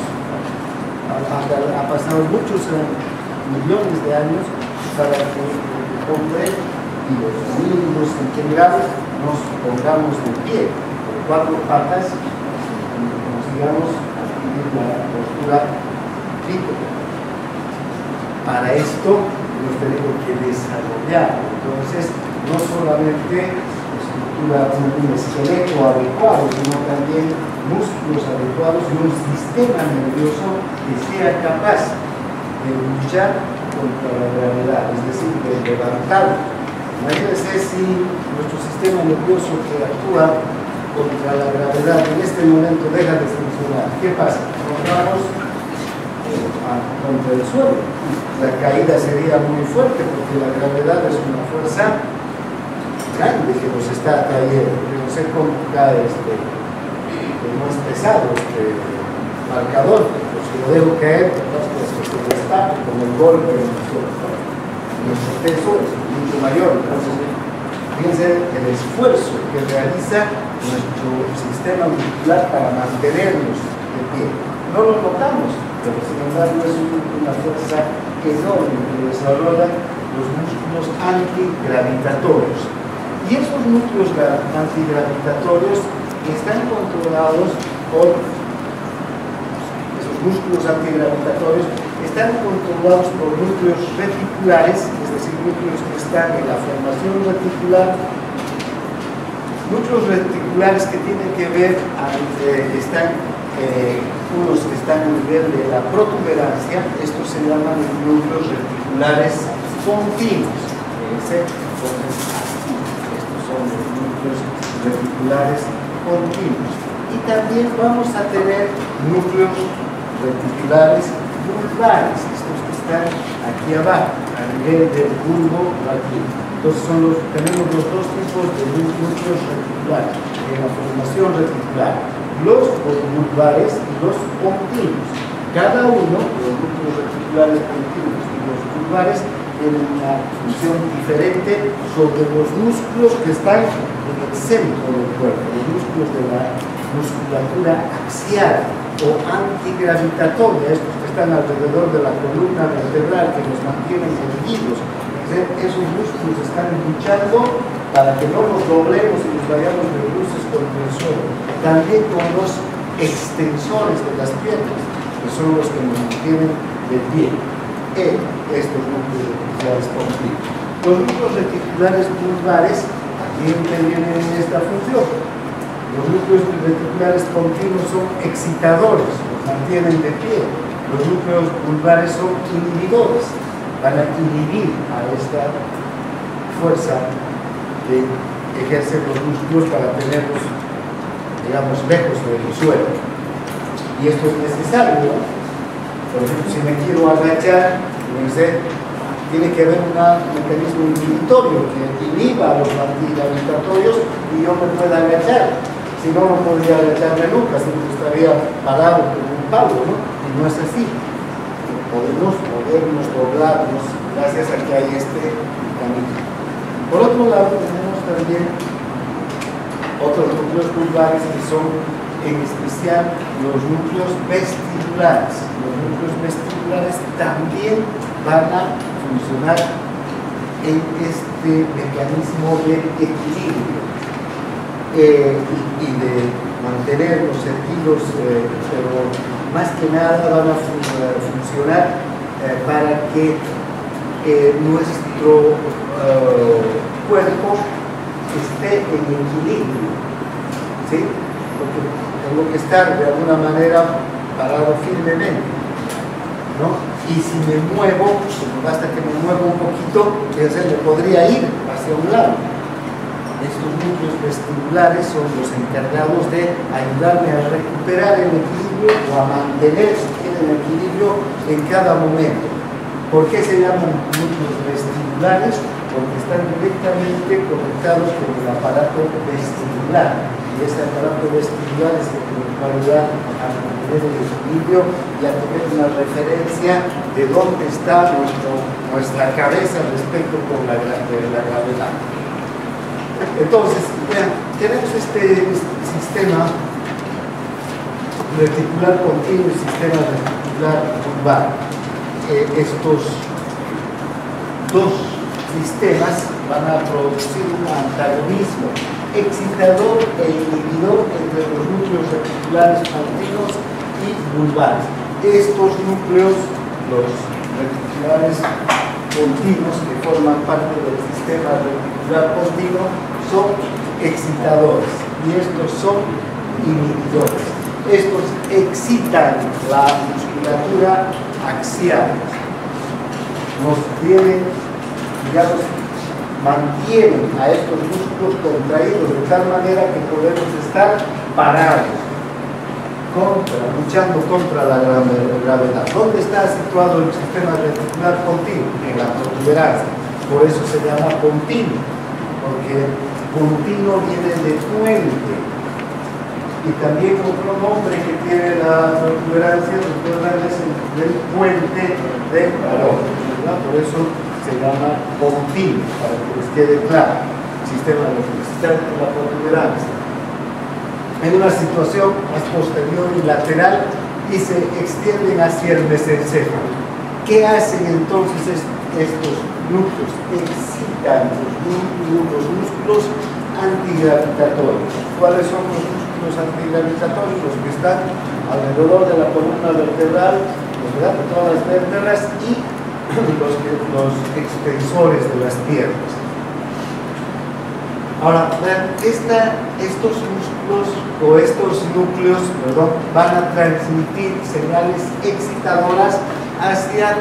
Ha pasado muchos millones de años para que el hombre y los niños en general nos pongamos de pie, con cuatro patas, y consigamos adquirir la postura bípeda. Para esto hemos tenido que desarrollar, entonces, no solamente un esqueleto adecuado, sino también músculos adecuados y un sistema nervioso que sea capaz de luchar contra la gravedad, es decir, de levantar. Imagínense si nuestro sistema nervioso que actúa contra la gravedad en este momento deja de funcionar. ¿Qué pasa? Nos vamos contra el suelo. La caída sería muy fuerte porque la gravedad es una fuerza grande que nos está trayendo. Yo no sé cómo cae que no es pesado este marcador, pero si lo dejo caer, pues se destaca con el golpe en el suelo. Nuestro peso es mucho mayor, entonces fíjense el esfuerzo que realiza nuestro sistema muscular para mantenernos de pie. No lo notamos, pero sin embargo es una fuerza enorme que desarrollan los músculos antigravitatorios. Y esos núcleos antigravitatorios están controlados por esos músculos antigravitatorios están controlados por núcleos reticulares, es decir, núcleos que están en la formación reticular, núcleos reticulares que tienen que ver, están unos que están a nivel de la protuberancia, estos se llaman núcleos reticulares continuos. Entonces, estos son los núcleos reticulares continuos. Y también vamos a tener núcleos reticulares vulvares, estos que están aquí abajo, a nivel del bulbo aquí. Entonces tenemos los dos tipos de núcleos reticulares, en la formación reticular, los vulvares y los continuos. Cada uno de los núcleos reticulares continuos y los vulvares tienen una función diferente sobre los músculos que están en el centro del cuerpo, los músculos de la musculatura axial o antigravitatoria, estos que están alrededor de la columna vertebral que nos mantienen erguidos. Esos músculos están luchando para que no nos doblemos y nos vayamos de bruces contra el suelo. También con los extensores de las piernas, que son los que nos mantienen de pie. Estos núcleos reticulares continuos. Los núcleos reticulares vulvares también tienen esta función. Los núcleos reticulares continuos son excitadores, los mantienen de pie. Los núcleos vulvares son inhibidores, van a inhibir a esta fuerza que ejercen los músculos para tenerlos, digamos, lejos del suelo. Y esto es necesario, ¿no? Por ejemplo, si me quiero agachar, tiene que haber un mecanismo inhibitorio que inhiba a los antigravitatorios y yo me pueda agachar. Si no, no podría agacharme nunca, siempre estaría parado como un palo, ¿no? Y no es así. Podemos movernos, doblarnos, gracias a que hay este camino. Por otro lado, tenemos también otros núcleos vulvares que son en especial los núcleos vestibulares. Los núcleos vestibulares también van a funcionar en este mecanismo de equilibrio y de mantener los sentidos, pero más que nada van a funcionar para que nuestro cuerpo esté en equilibrio, ¿sí? Porque tengo que estar de alguna manera parado firmemente, ¿no? Y si me muevo, pues basta que me mueva un poquito, me podría ir hacia un lado. Estos núcleos vestibulares son los encargados de ayudarme a recuperar el equilibrio o a mantener el equilibrio en cada momento. ¿Por qué se llaman núcleos vestibulares? Porque están directamente conectados con el aparato vestibular. Y ese aparato vestibular es el que nos va a ayudar a mantener el equilibrio y a tener una referencia de dónde está nuestra cabeza respecto con la gravedad. Entonces, vean, tenemos este sistema reticular continuo y sistema reticular vulvar. Estos dos sistemas van a producir un antagonismo excitador e inhibidor entre los núcleos reticulares continuos y vulvares. Estos núcleos, los reticulares continuos que forman parte del sistema reticular continuo, son excitadores y estos son inhibidores. Estos excitan la musculatura axial, nos tienen, digamos, mantienen a estos músculos contraídos de tal manera que podemos estar parados, luchando contra la gravedad. ¿Dónde está situado el sistema reticular continuo? En la protuberancia. Por eso se llama continuo, porque continuo viene de puente. Y también otro nombre que tiene la protuberancia, recuerdan, es el puente del balón, ¿verdad? Por eso se llama continuo, para que les quede claro, sistema de la protuberancia. En una situación más posterior y lateral, y se extienden hacia el mesencéfalo. ¿Qué hacen entonces estos núcleos? Excitan los músculos antigravitatorios. ¿Cuáles son los músculos antigravitatorios? Los que están alrededor de la columna vertebral, ¿verdad?, de todas las vértebras, y los extensores de las piernas. Ahora, estos músculos o estos núcleos, perdón, van a transmitir señales excitadoras hacia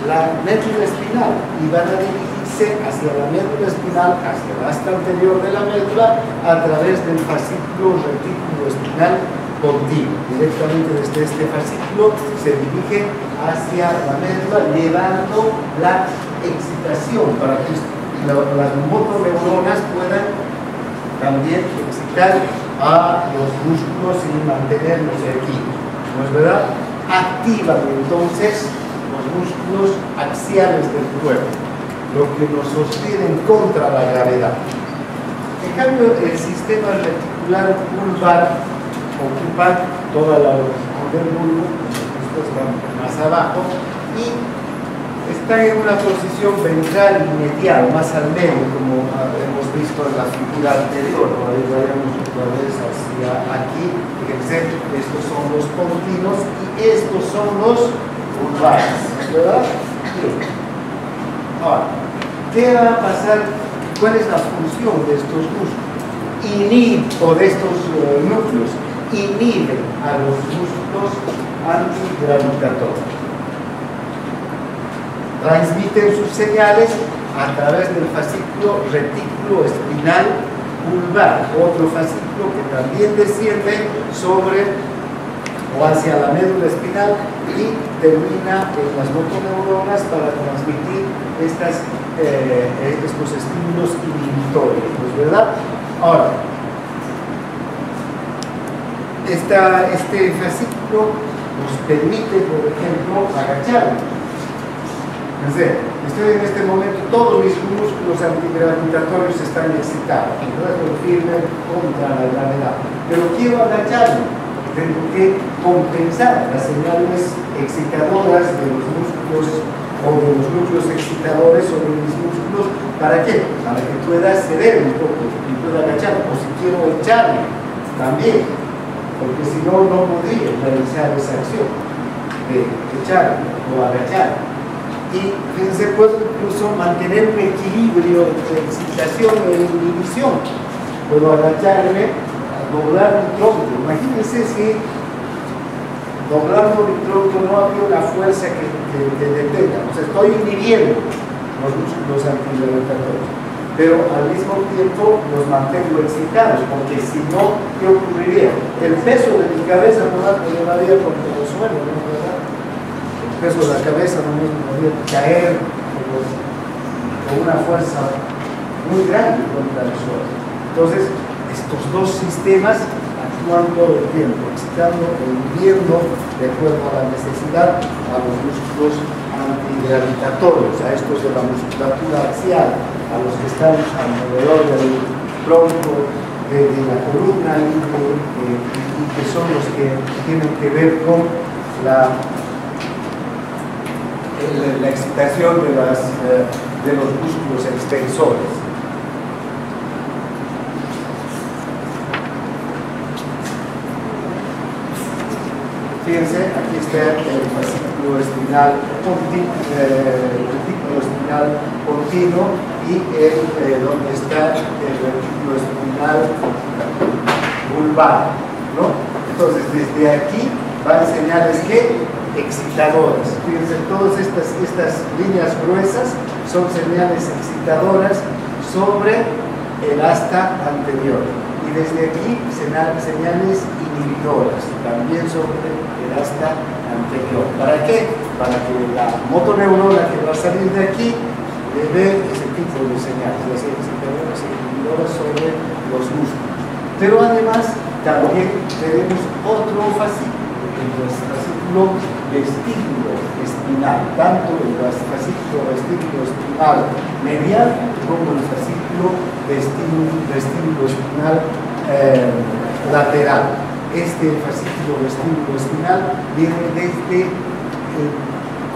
la médula espinal y van a dirigirse hacia la médula espinal, hacia el asta anterior de la médula, a través del fascículo retículo espinal continuo. Directamente desde este fascículo se dirige hacia la médula, llevando la excitación para que las motoneuronas puedan también excitar a los músculos y mantenerlos aquí, ¿no es verdad? Activan entonces los músculos axiales del cuerpo, lo que nos sostienen contra la gravedad. En cambio, el sistema reticular vulvar ocupa toda la longitud del bulbo, estos van más abajo, y está en una posición ventral y medial, más al medio, como hemos visto en la figura anterior. Ahora vayamos otra vez hacia aquí. Fíjense, estos son los continuos y estos son los vulvares, ¿verdad? Sí. Ahora, ¿qué va a pasar? ¿Cuál es la función de estos músculos? O de estos núcleos. Inhiben a los músculos antigravitatorios. Transmiten sus señales a través del fascículo retículo espinal vulvar, otro fascículo que también desciende sobre o hacia la médula espinal y termina en las motoneuronas para transmitir estos estímulos inhibitorios, ¿no es verdad? Ahora, este fascículo nos permite, por ejemplo, agacharnos. Estoy en este momento, todos mis músculos antigravitatorios están excitados. Entonces, lo firme, contra la gravedad. Pero quiero agacharme, tengo que compensar las señales excitadoras de los músculos o de los núcleos excitadores sobre mis músculos. ¿Para qué? Para que pueda ceder un poco y pueda agachar, o si quiero echarme también, porque si no, no podría realizar esa acción de echar o agachar. Y fíjense, puedo incluso mantener un equilibrio entre excitación e inhibición. Puedo agacharme, doblar mi tronco. Imagínense si doblando mi tronco no había una fuerza que detenga. O sea, estoy inhibiendo los músculos antigravitatorios, pero al mismo tiempo los mantengo excitados, porque si no, ¿qué ocurriría? El peso de mi cabeza no me llevaría contra el suelo, ¿no? ¿Verdad? El peso de la cabeza no me podría caer con una fuerza muy grande contra el suelo. Entonces, estos dos sistemas actúan todo el tiempo, excitando e inhibiendo de acuerdo a la necesidad a los músculos antigravitatorios, a estos de la musculatura axial, a los que están alrededor del tronco, de la columna y que son los que tienen que ver con la excitación de los músculos extensores. Fíjense, aquí está el fascículo espinal continuo y donde está el retículo espinal vulvar, ¿no? Entonces, desde aquí van señales que excitadoras. Fíjense, todas estas líneas gruesas son señales excitadoras sobre el asta anterior. Y desde aquí señales inhibidoras, también sobre el asta anterior. ¿Para qué? Para que la motoneurona que va a salir de aquí le dé ese tipo de señales, las excitadoras e inhibidoras sobre los músculos. Pero además también tenemos otro fascículo, el fascículo vestíbulo espinal, tanto el fascículo vestíbulo espinal medial como el fascículo vestíbulo espinal lateral. Este fascículo vestíbulo espinal viene desde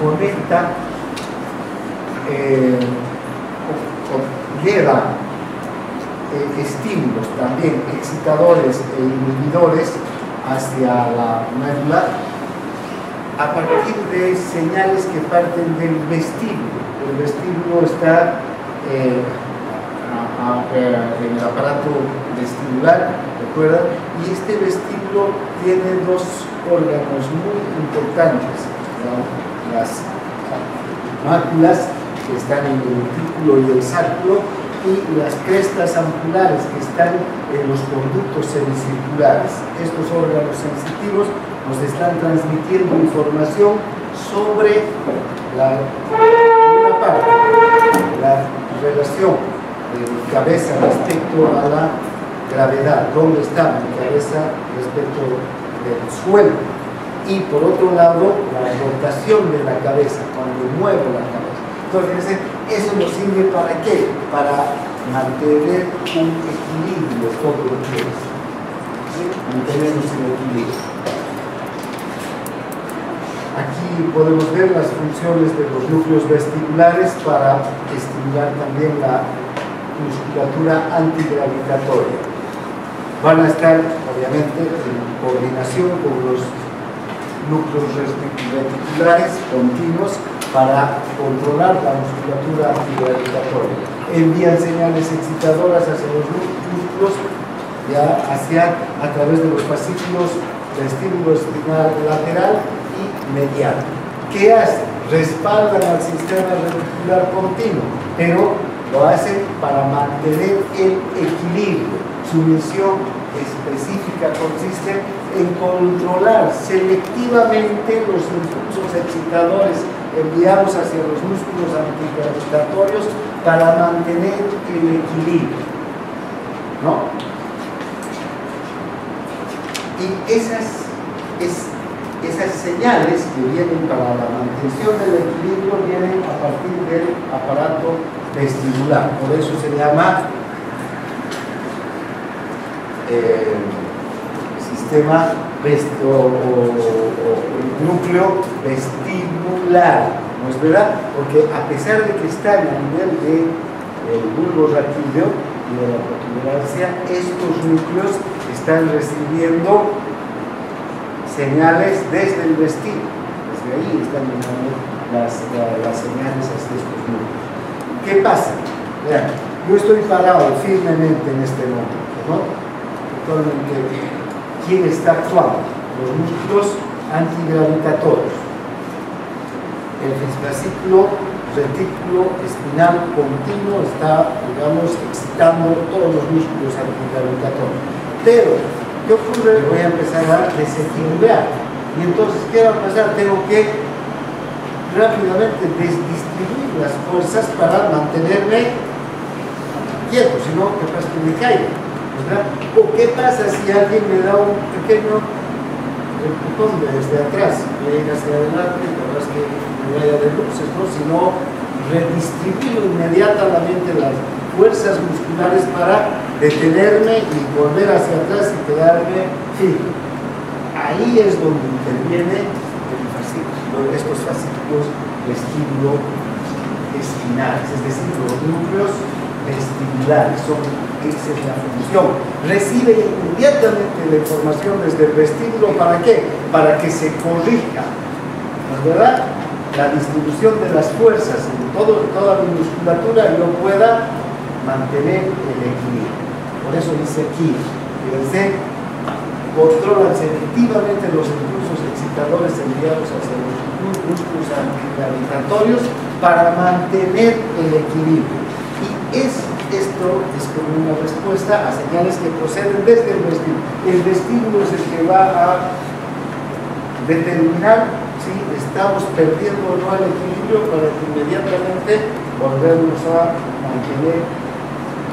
conecta lleva estímulos también excitadores e inhibidores hacia la médula a partir de señales que parten del vestíbulo. El vestíbulo está en el aparato vestibular, ¿recuerdan? Y este vestíbulo tiene dos órganos muy importantes, ¿no? Las máculas que están en el ventículo y el sacro y las crestas ampulares que están en los conductos semicirculares. Estos órganos sensitivos nos están transmitiendo información sobre una parte, la relación de mi cabeza respecto a la gravedad, dónde está mi cabeza respecto del suelo, y por otro lado la rotación de la cabeza cuando muevo la cabeza. Entonces eso nos sirve ¿para qué? Para mantener un equilibrio todo lo que es, ¿sí? Mantenemos el equilibrio. Aquí podemos ver las funciones de los núcleos vestibulares para estimular también la musculatura antigravitatoria. Van a estar obviamente en coordinación con los núcleos reticulares continuos para controlar la musculatura antigravitatoria. Envían señales excitadoras hacia los músculos a través de los fascículos vestíbulo espinal lateral y medial. ¿Qué hacen? Respaldan al sistema reticular continuo, pero lo hacen para mantener el equilibrio. Su misión específica consiste en controlar selectivamente los impulsos excitadores enviados hacia los músculos antigravitatorios para mantener el equilibrio, ¿no? Y esas señales que vienen para la mantención del equilibrio vienen a partir del aparato vestibular. Por eso se llama sistema o núcleo vestibular, ¿no es verdad? Porque a pesar de que están a nivel del bulbo raquídeo y de la protuberancia, estos núcleos están recibiendo señales desde el vestíbulo. Desde ahí están llegando las señales hacia estos núcleos. ¿Qué pasa? Vean, yo estoy parado firmemente en este momento, ¿no? Actualmente, ¿quién está actuando? Los músculos antigravitatorios. El fascículo retículo espinal continuo está, digamos, excitando todos los músculos antigravitatorios. Pero, ¿qué ocurre? Voy a empezar a desequilibrar. Y entonces, ¿qué va a pasar? Tengo que rápidamente distribuir las fuerzas para mantenerme quieto, si no, capaz que me caiga, ¿verdad? ¿O qué pasa si alguien me da un pequeño empujón desde atrás, me llega hacia adelante, capaz que me vaya de luces, ¿no? Sino redistribuyo inmediatamente las fuerzas musculares para detenerme y volver hacia atrás y quedarme firme. Ahí es donde interviene el fascículo, estos fascículos vestibulo-espinales, es decir, los núcleos vestibulares, esa es la función. Recibe inmediatamente la información desde el vestíbulo, ¿para qué? Para que se corrija, ¿no es verdad? La distribución de las fuerzas en toda mi musculatura, yo pueda mantener el equilibrio. Por eso dice aquí, fíjense, controlan efectivamente los impulsos excitadores enviados hacia los músculos antigravitatorios para mantener el equilibrio. Y esto es como una respuesta a señales que proceden desde el vestíbulo. El vestíbulo es el que va a determinar si estamos perdiendo o no el equilibrio para que inmediatamente volvamos a mantener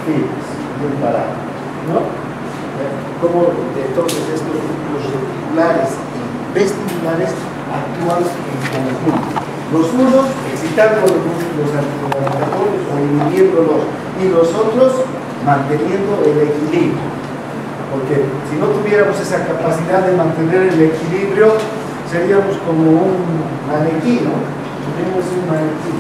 firmes, bien parados, ¿no? Como entonces estos músculos reticulares y vestibulares actúan en conjunto. Los unos excitando los músculos antigravitatorios o inhibiéndolos, y los otros manteniendo el equilibrio. Porque si no tuviéramos esa capacidad de mantener el equilibrio, seríamos como un maniquí, ¿no? Seríamos un maniquí.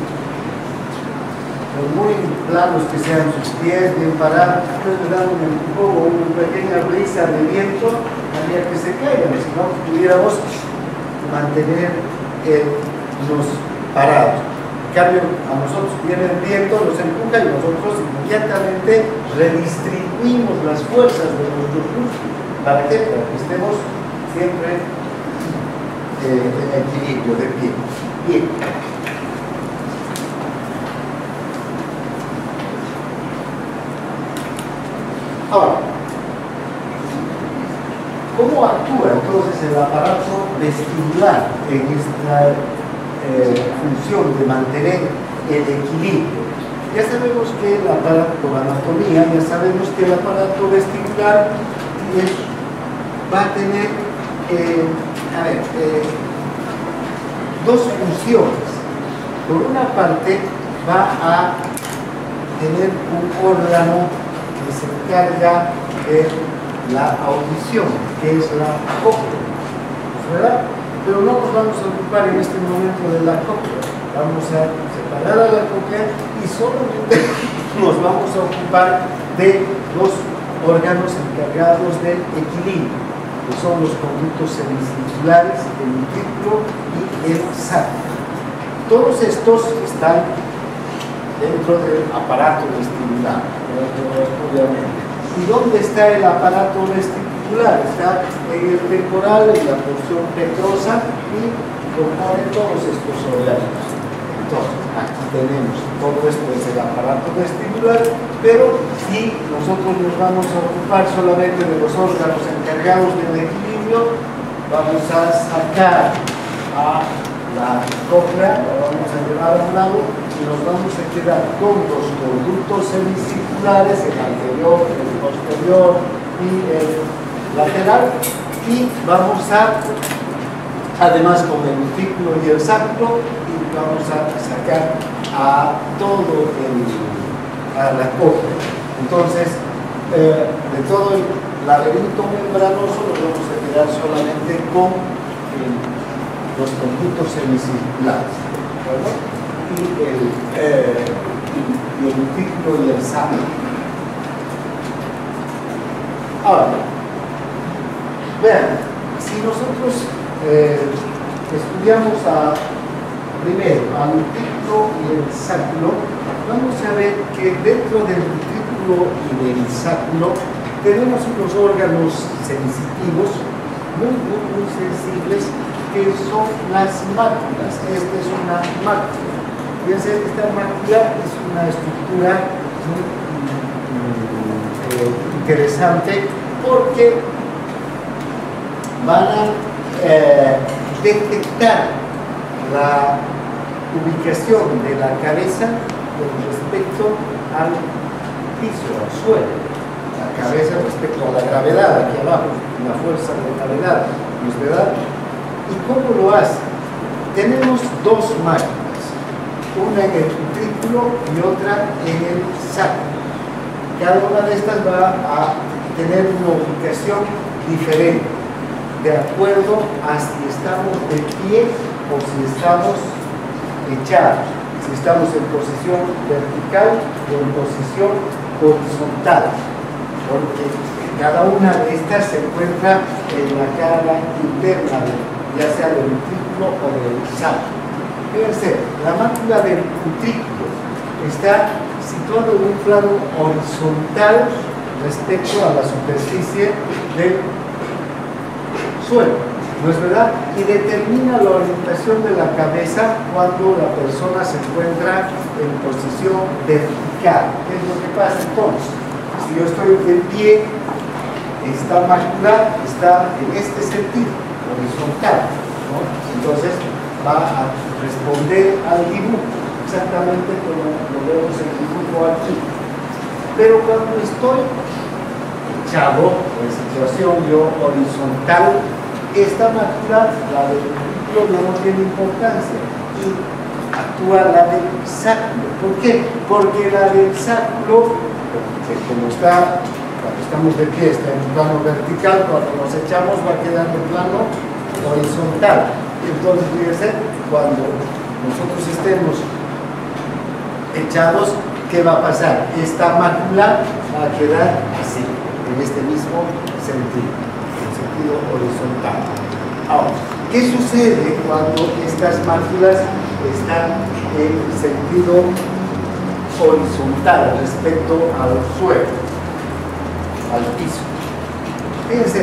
Por muy planos que sean sus pies, bien parados, después le dan un empujón o una pequeña brisa de viento, haría que se caigan, si no pudiéramos mantenernos parados. En cambio, a nosotros viene el viento, nos empuja y nosotros inmediatamente redistribuimos las fuerzas de nuestros músculos. ¿Para qué? Para que estemos siempre en equilibrio de pie. Bien. Ahora, ¿cómo actúa entonces el aparato vestibular en esta función de mantener el equilibrio? Ya sabemos que el aparato, por anatomía, ya sabemos que el aparato vestibular va a tener dos funciones. Por una parte, va a tener un órgano que se encarga de la audición, que es la cóclea, ¿verdad? Pero no nos vamos a ocupar en este momento de la cóclea. Vamos a separar a la cóclea y solamente nos vamos a ocupar de los órganos encargados del equilibrio, que son los conductos semicirculares, el ventrículo y el sacro. Todos estos están dentro del aparato vestibular, obviamente. ¿Y dónde está el aparato vestibular? Está en el temporal, en la porción petrosa, y compone todos estos órganos. Entonces, aquí tenemos, todo esto es el aparato vestibular, pero si nosotros nos vamos a ocupar solamente de los órganos encargados del equilibrio, vamos a sacar a la cóclea, la vamos a llevar a un lado y nos vamos a quedar con los conductos semicirculares, el anterior, el posterior y el lateral, y vamos a, además con el ventrículo y el sacro, y vamos a sacar a todo a la cóclea. Entonces, de toda laberinto membranoso lo vamos a quedar solamente con los conductos semicirculares, ¿de acuerdo? Y el utículo y el saco. Ahora, vean, si nosotros estudiamos primero al utículo y el sáculo, vamos a ver que dentro del utículo y del sáculo tenemos unos órganos sensitivos muy sensibles, que son las máculas. Esta es una mácula. Fíjense, esta mácula es una estructura muy interesante, porque van a detectar la ubicación de la cabeza con respecto al piso, al suelo. La cabeza respecto a la gravedad, aquí abajo, la fuerza de gravedad, ¿no es verdad? ¿Y cómo lo hace? Tenemos dos máquinas, una en el utrículo y otra en el sáculo. Cada una de estas va a tener una ubicación diferente, de acuerdo a si estamos de pie o si estamos echados, si estamos en posición vertical o en posición horizontal, porque cada una de estas se encuentra en la cara interna, ya sea del utrículo o del sáculo. Fíjense, la mácula del utrículo está situado en un plano horizontal respecto a la superficie del suelo, ¿no es verdad? Y determina la orientación de la cabeza cuando la persona se encuentra en posición vertical. ¿Qué es lo que pasa entonces? Si yo estoy de pie, esta mácula está en este sentido, horizontal, ¿no? Entonces va a responder al dibujo, exactamente como lo vemos en el dibujo aquí. Pero cuando estoy echado, en situación yo horizontal, esta mácula, la del utrículo, no tiene importancia y actúa la del sáculo. ¿Por qué? Porque la del sáculo, como está, cuando estamos de pie, está en un plano vertical, cuando nos echamos va a quedar en plano horizontal. Entonces, fíjense, cuando nosotros estemos echados, ¿qué va a pasar? Esta mácula va a quedar así, en este mismo sentido, en sentido horizontal. Ahora, ¿qué sucede cuando estas máculas están en sentido horizontal respecto al suelo, al piso? Fíjense,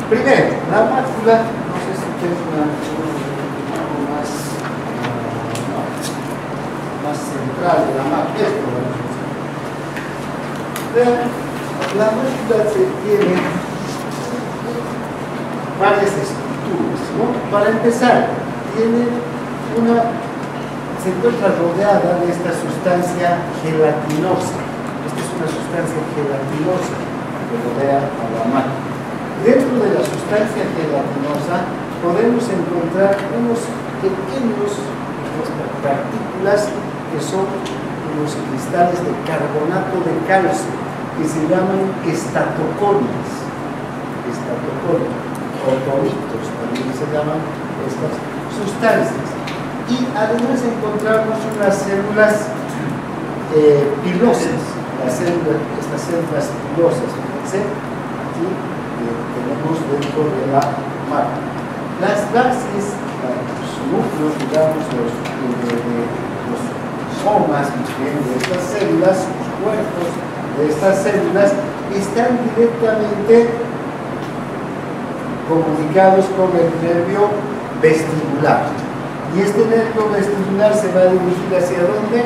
primero, la mácula, no sé si tiene más central de la mácula, la mácula tiene varias estructuras, ¿no? Para empezar, se encuentra rodeada de esta sustancia gelatinosa. Esta es una sustancia gelatinosa que rodea a la mácula. Dentro de la sustancia gelatinosa podemos encontrar unos pequeños partículas que son unos cristales de carbonato de calcio que se llaman estatoconias, o tonitos también se llaman estas sustancias. Y además encontramos unas células pilosas, estas células pilosas, fíjense, aquí tenemos dentro de la mácula. Las bases, los núcleos, digamos, los somas de estas células, los cuerpos de estas células, están directamente comunicados con el nervio vestibular. Y este nervio vestibular se va a dirigir ¿hacia dónde?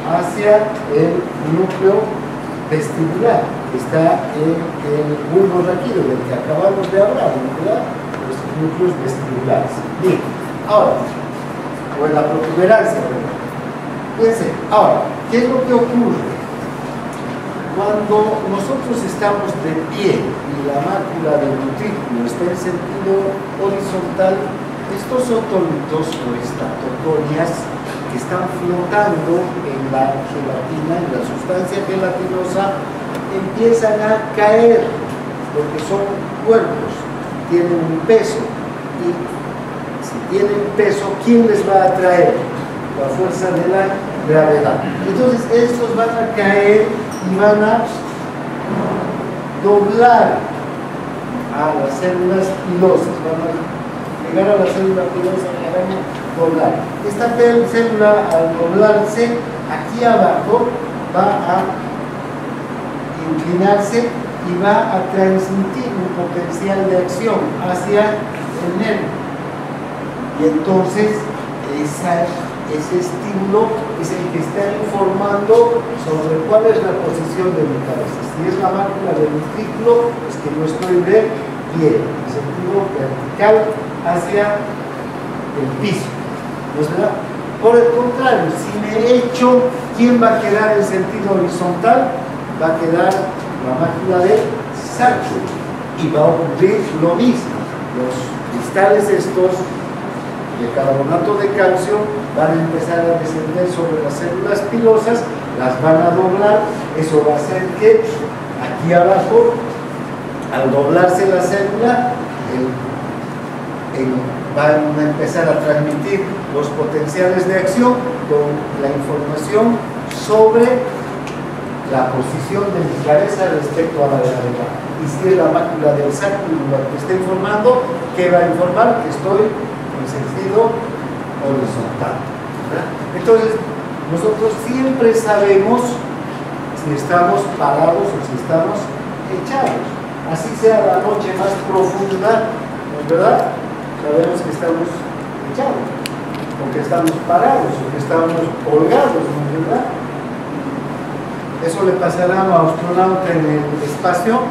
Hacia el núcleo vestibular, que está en el bulbo raquídeo, del que acabamos de hablar, ¿verdad? Los núcleos vestibulares. Bien, ahora, o en la protuberancia, ¿verdad? Fíjense, ahora, ¿qué es lo que ocurre? Cuando nosotros estamos de pie y la mácula del utrículo está en sentido horizontal, estos otolitos o estatoconias que están flotando en la gelatina, en la sustancia gelatinosa, empiezan a caer, porque son cuerpos, tienen un peso, y si tienen peso, ¿quién les va a atraer? La fuerza de la gravedad. Entonces estos van a caer y van a doblar a las células pilosas, van a llegar a la célula pilosa y van a doblar. Esta célula, al doblarse, aquí abajo va a inclinarse y va a transmitir un potencial de acción hacia el nervio. Y entonces ese estímulo es el que está informando sobre cuál es la posición de mi cabeza. Si es la mácula del ventrículo, es que no estoy de pie, en sentido vertical hacia el piso. ¿No es verdad? Por el contrario, si me echo, ¿quién va a quedar en sentido horizontal? Va a quedar la mácula de Sacco y va a ocurrir lo mismo. Los cristales estos de carbonato de calcio van a empezar a descender sobre las células pilosas, las van a doblar. Eso va a hacer que aquí abajo, al doblarse la célula, van a empezar a transmitir los potenciales de acción con la información sobre la posición de mi cabeza respecto a la gravedad. Y si es la mácula del Sacco la que está informando, ¿qué va a informar? Que estoy en sentido horizontal, ¿verdad? Entonces, nosotros siempre sabemos si estamos parados o si estamos echados. Así sea la noche más profunda, ¿no es verdad? Sabemos que estamos echados, o que estamos parados, o que estamos colgados, ¿no es verdad? ¿Eso le pasará a un astronauta en el espacio?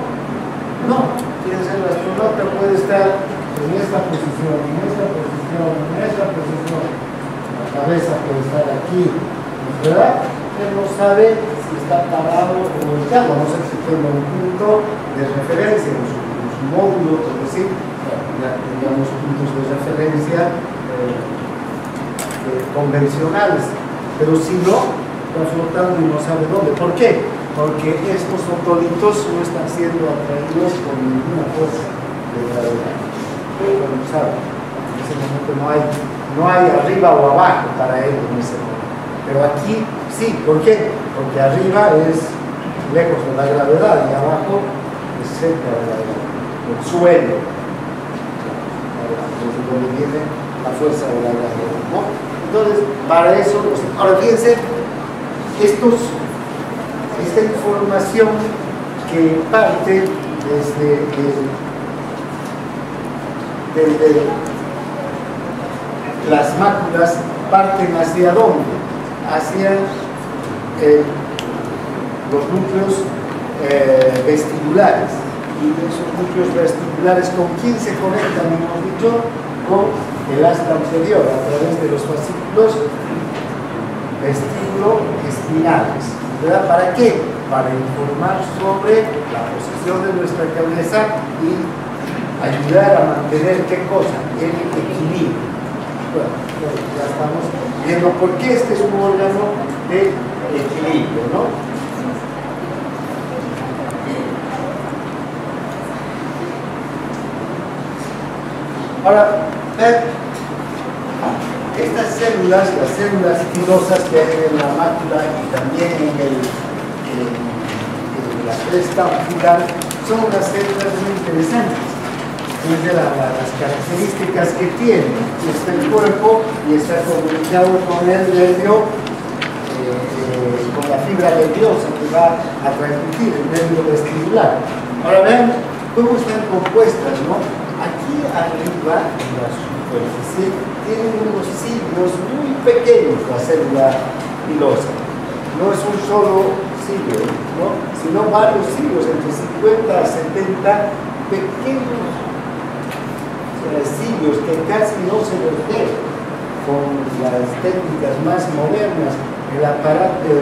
No. Fíjense, el astronauta puede estar en esta posición, en esta posición, en esta posición. La cabeza puede estar aquí, ¿no es verdad? Él no sabe si está parado o echado, no sé si tenga un punto de referencia en su módulo, por decir, ya tendríamos puntos de referencia convencionales, pero si no, está flotando y no sabe dónde. ¿Por qué? Porque estos fotonitos no están siendo atraídos por ninguna fuerza de gravedad. Pero no sabe, en ese momento no hay arriba o abajo para él en ese momento. Pero aquí sí, ¿por qué? Porque arriba es lejos de la gravedad y abajo es cerca de la gravedad, el suelo, desde donde viene la fuerza de la gravedad, ¿no? Entonces, para eso, ahora fíjense, esta información que parte desde las máculas, parten hacia dónde? Hacia los núcleos vestibulares. Y esos núcleos vestibulares, ¿con quién se conectan? Hemos dicho, con el asta anterior, a través de los fascículos vestíbulo-espinales. ¿Verdad? ¿Para qué? Para informar sobre la posición de nuestra cabeza y ayudar a mantener ¿qué cosa? El equilibrio. Bueno, ya estamos viendo por qué este es un órgano de equilibrio, ¿no? Ahora, estas células, las células pilosas que hay en la mácula y también en la cresta ocular, son unas células muy interesantes. Desde las características que tienen, está el cuerpo y está comunicado con el nervio, con la fibra nerviosa que va a transmitir el nervio vestibular. Ahora vean cómo están compuestas, ¿no? Aquí arriba, en la superficie, tienen unos cilios muy pequeños la célula pilosa. No es un solo cilio, ¿no? Sino varios cilios, entre 50 a 70 pequeños cilios que casi no se los ve con las técnicas más modernas. El aparato,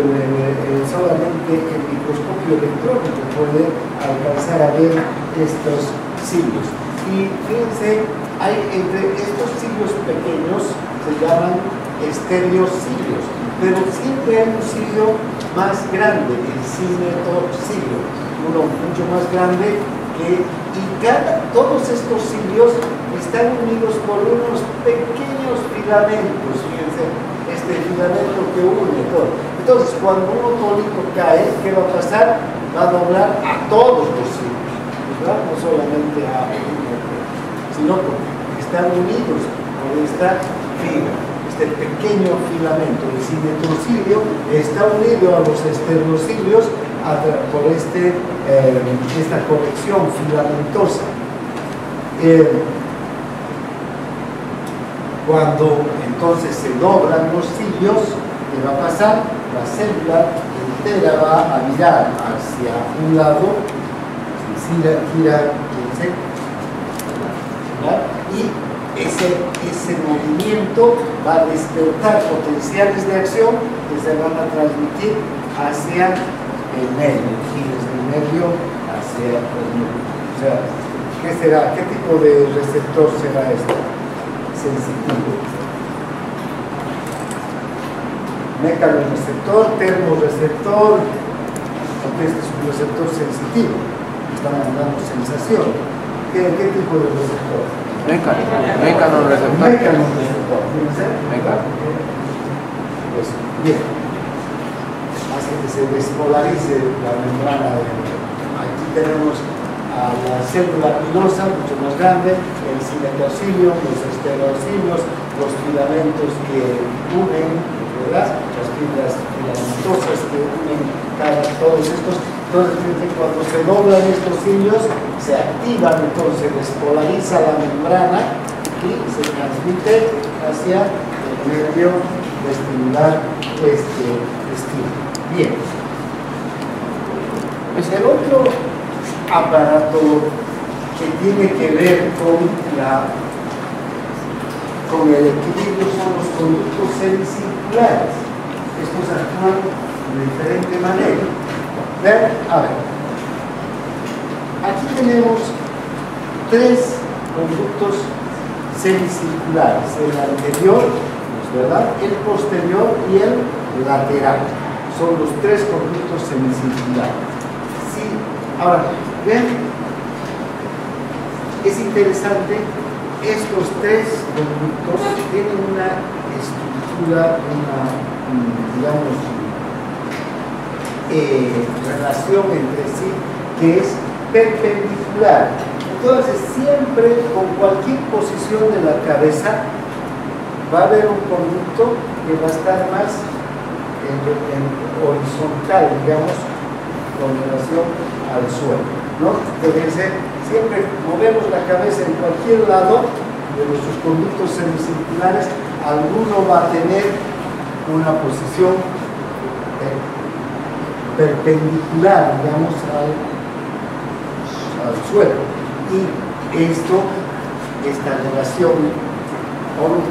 solamente el microscopio electrónico puede alcanzar a ver estos cilios. Y fíjense, hay entre estos cilios pequeños, se llaman estereocilios, pero siempre hay un cilio más grande, el cimetocilio. Y uno mucho más grande, todos estos cilios están unidos por unos pequeños filamentos. Fíjense, este filamento que une todo. Entonces, cuando un otolito cae, ¿qué va a pasar? Va a doblar a todos los cilios, ¿verdad? No solamente a uno, sino porque están unidos por esta fibra, este pequeño filamento. El cinetrocilio está unido a los esternocilios por esta conexión filamentosa. Cuando entonces se doblan los cilios, ¿qué va a pasar? La célula entera va a virar hacia un lado, gira y ese movimiento va a despertar potenciales de acción que se van a transmitir hacia el nervio, desde el nervio hacia el nervio. O sea, ¿qué será? ¿Qué tipo de receptor será este? Sensitivo. Mecanorreceptor, termorreceptor, porque este es un receptor sensitivo, está mandando sensación. ¿Qué tipo de receptor? Mecanorreceptor. Mecanorreceptor, fíjense. Pues bien, hace que se despolarice la membrana. Aquí tenemos a la célula pilosa, mucho más grande, el cinetrocilio, los esterocilios, los filamentos que unen, ¿verdad? Las fibras filamentosas que unen todos estos. Entonces, cuando se doblan estos cilios, se activan, entonces se despolariza la membrana y se transmite hacia el nervio vestibular estímulo. Bien. El otro aparato que tiene que ver con el equilibrio son los conductos semicirculares. Estos actúan de diferente manera. ¿Ven? A ver. Aquí tenemos tres conductos semicirculares: el anterior, ¿verdad?, el posterior y el lateral. Son los tres conductos semicirculares. Sí. Ahora, ven, es interesante, estos tres conductos tienen una estructura, digamos, relación entre sí que es perpendicular. Entonces, siempre con cualquier posición de la cabeza va a haber un conducto que va a estar más en horizontal, digamos, con relación al suelo, ¿no? Fíjense, siempre movemos la cabeza en cualquier lado de nuestros conductos semicirculares, alguno va a tener una posición perpendicular, digamos, al suelo. Y esta relación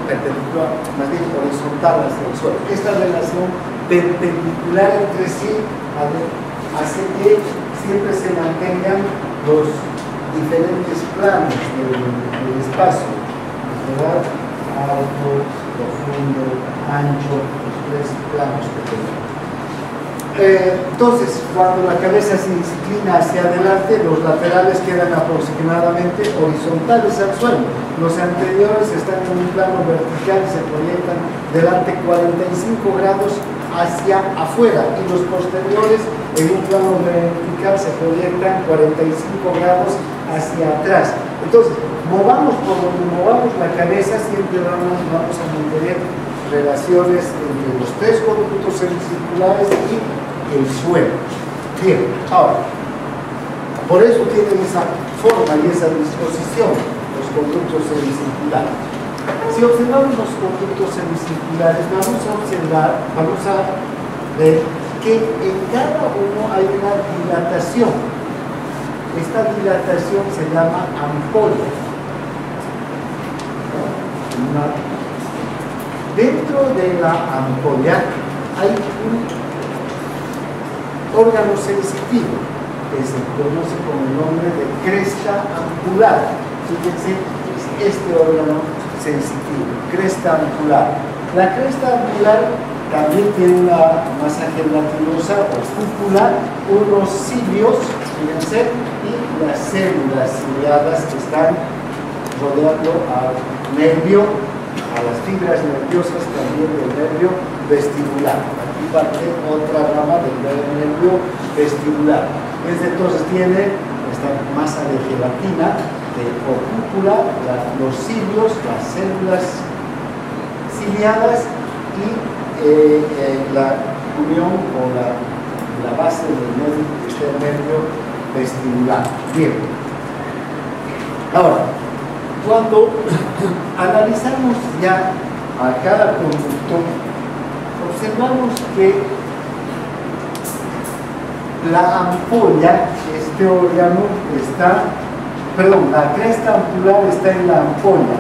perpendicular, más bien horizontal hacia el suelo, esta relación perpendicular entre sí hace que siempre se mantengan los diferentes planos del espacio, ¿verdad? Alto, profundo, ancho, los tres planos que tenemos. Entonces, cuando la cabeza se inclina hacia adelante, los laterales quedan aproximadamente horizontales al suelo. Los anteriores están en un plano vertical y se proyectan delante 45 grados hacia afuera, y los posteriores en un plano vertical se proyectan 45 grados hacia atrás. Entonces, movamos por donde movamos la cabeza, siempre vamos a mantener relaciones entre los tres conductos semicirculares y el suelo. Bien, ahora, por eso tienen esa forma y esa disposición los conductos semicirculares. Si observamos los conductos semicirculares, vamos a ver que en cada uno hay una dilatación. Esta dilatación se llama ampolla. Dentro de la ampolla hay un órgano sensitivo que se conoce con el nombre de cresta ampular. Fíjense, es este órgano sensitivo, cresta ampular. La cresta ampular también tiene una masa gelatinosa o cúpula, unos cilios, fíjense, y las células ciliadas que están rodeando al nervio, a las fibras nerviosas también del nervio vestibular. Aquí parte otra rama del nervio vestibular. Este entonces tiene esta masa de gelatina, de opúcula, los cilios, las células ciliadas y la unión o la base del nervio, este nervio vestibular. Bien. Ahora, cuando analizamos ya a cada conducto, observamos que la ampolla, este órgano está, perdón, la cresta ampular está en la ampolla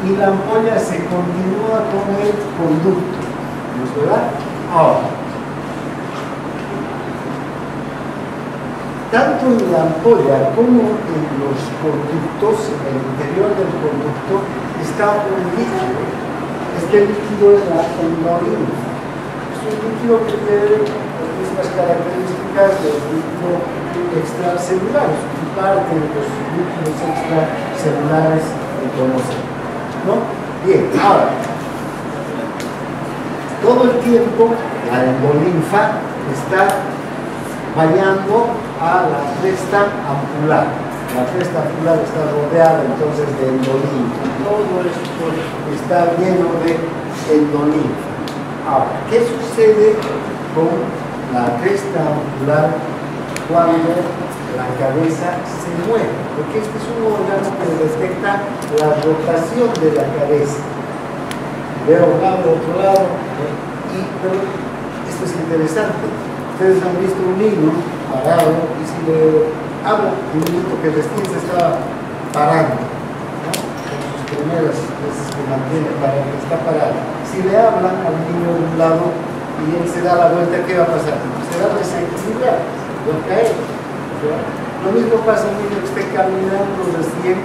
y la ampolla se continúa con el conducto, ¿no es verdad? Ahora, tanto en la ampolla como en los conductos, en el interior del conducto, está un líquido. Este líquido es la endorina. Es un líquido que tiene las mismas características del líquido extracelular, y parte de los líquidos extracelulares que conocemos, ¿no? Bien, ahora, todo el tiempo la endolinfa está variando a la cresta ampular. La cresta ampular está rodeada entonces de endolinfa. Todo esto está lleno de endolinfa. Ahora, ¿qué sucede con la cresta ampular cuando la cabeza se mueve? Porque este es un órgano que detecta la rotación de la cabeza. Veo un lado, otro lado, pero esto es interesante. Ustedes han visto un niño parado y si le habla, un niño que recién se estaba parando, ¿no? En sus primeras veces que mantiene parado, está parado. Si le hablan al niño de un lado y él se da la vuelta, ¿qué va a pasar? Se va a desequilibrar, va a caer. Lo mismo pasa a un niño que esté caminando recién,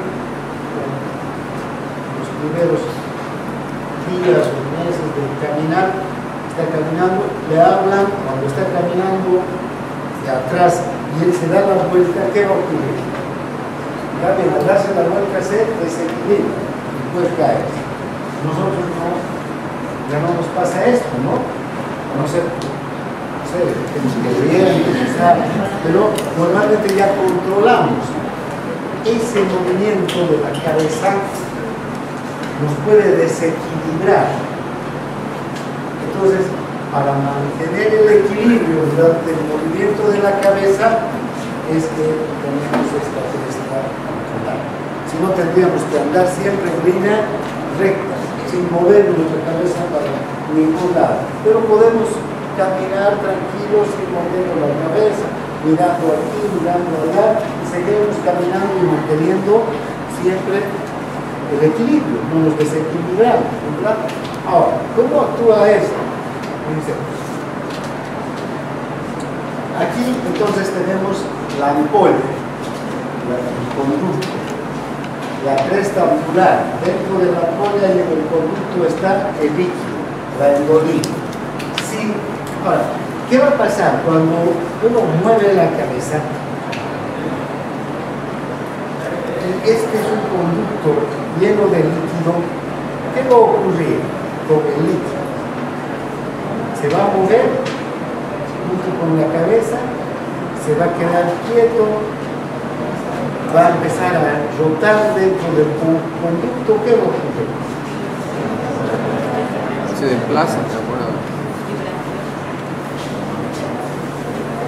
los primeros días o meses de caminar, está caminando, le hablan, cuando está caminando de atrás y él se da la vuelta, ¿qué va a ocurrir? Al darse la vuelta se desequilibra y puede caer. Nosotros ya no nos pasa esto, ¿no? No sé, que bien, pero normalmente ya controlamos ese movimiento de la cabeza, nos puede desequilibrar. Entonces, para mantener el equilibrio durante el movimiento de la cabeza es que tenemos esta cresta ampular. Si no, tendríamos que andar siempre en línea recta, sin mover nuestra cabeza para ningún lado. Pero podemos caminar tranquilos sin mover la cabeza, mirando aquí, mirando allá, y seguiremos caminando y manteniendo siempre el equilibrio, no nos desequilibramos, ¿verdad? Ahora, ¿cómo actúa esto? Aquí entonces tenemos la ampolla, el conducto, la cresta ampular. Dentro de la ampolla y en el conducto está el líquido, la endolina. Sí. Ahora, ¿qué va a pasar cuando uno mueve la cabeza? Este es un conducto lleno de líquido. ¿Qué va a ocurrir con el líquido? Se va a mover junto con la cabeza, se va a quedar quieto, va a empezar a rotar dentro del conducto. ¿Qué va a ocurrir? Se desplaza, ¿de acuerdo?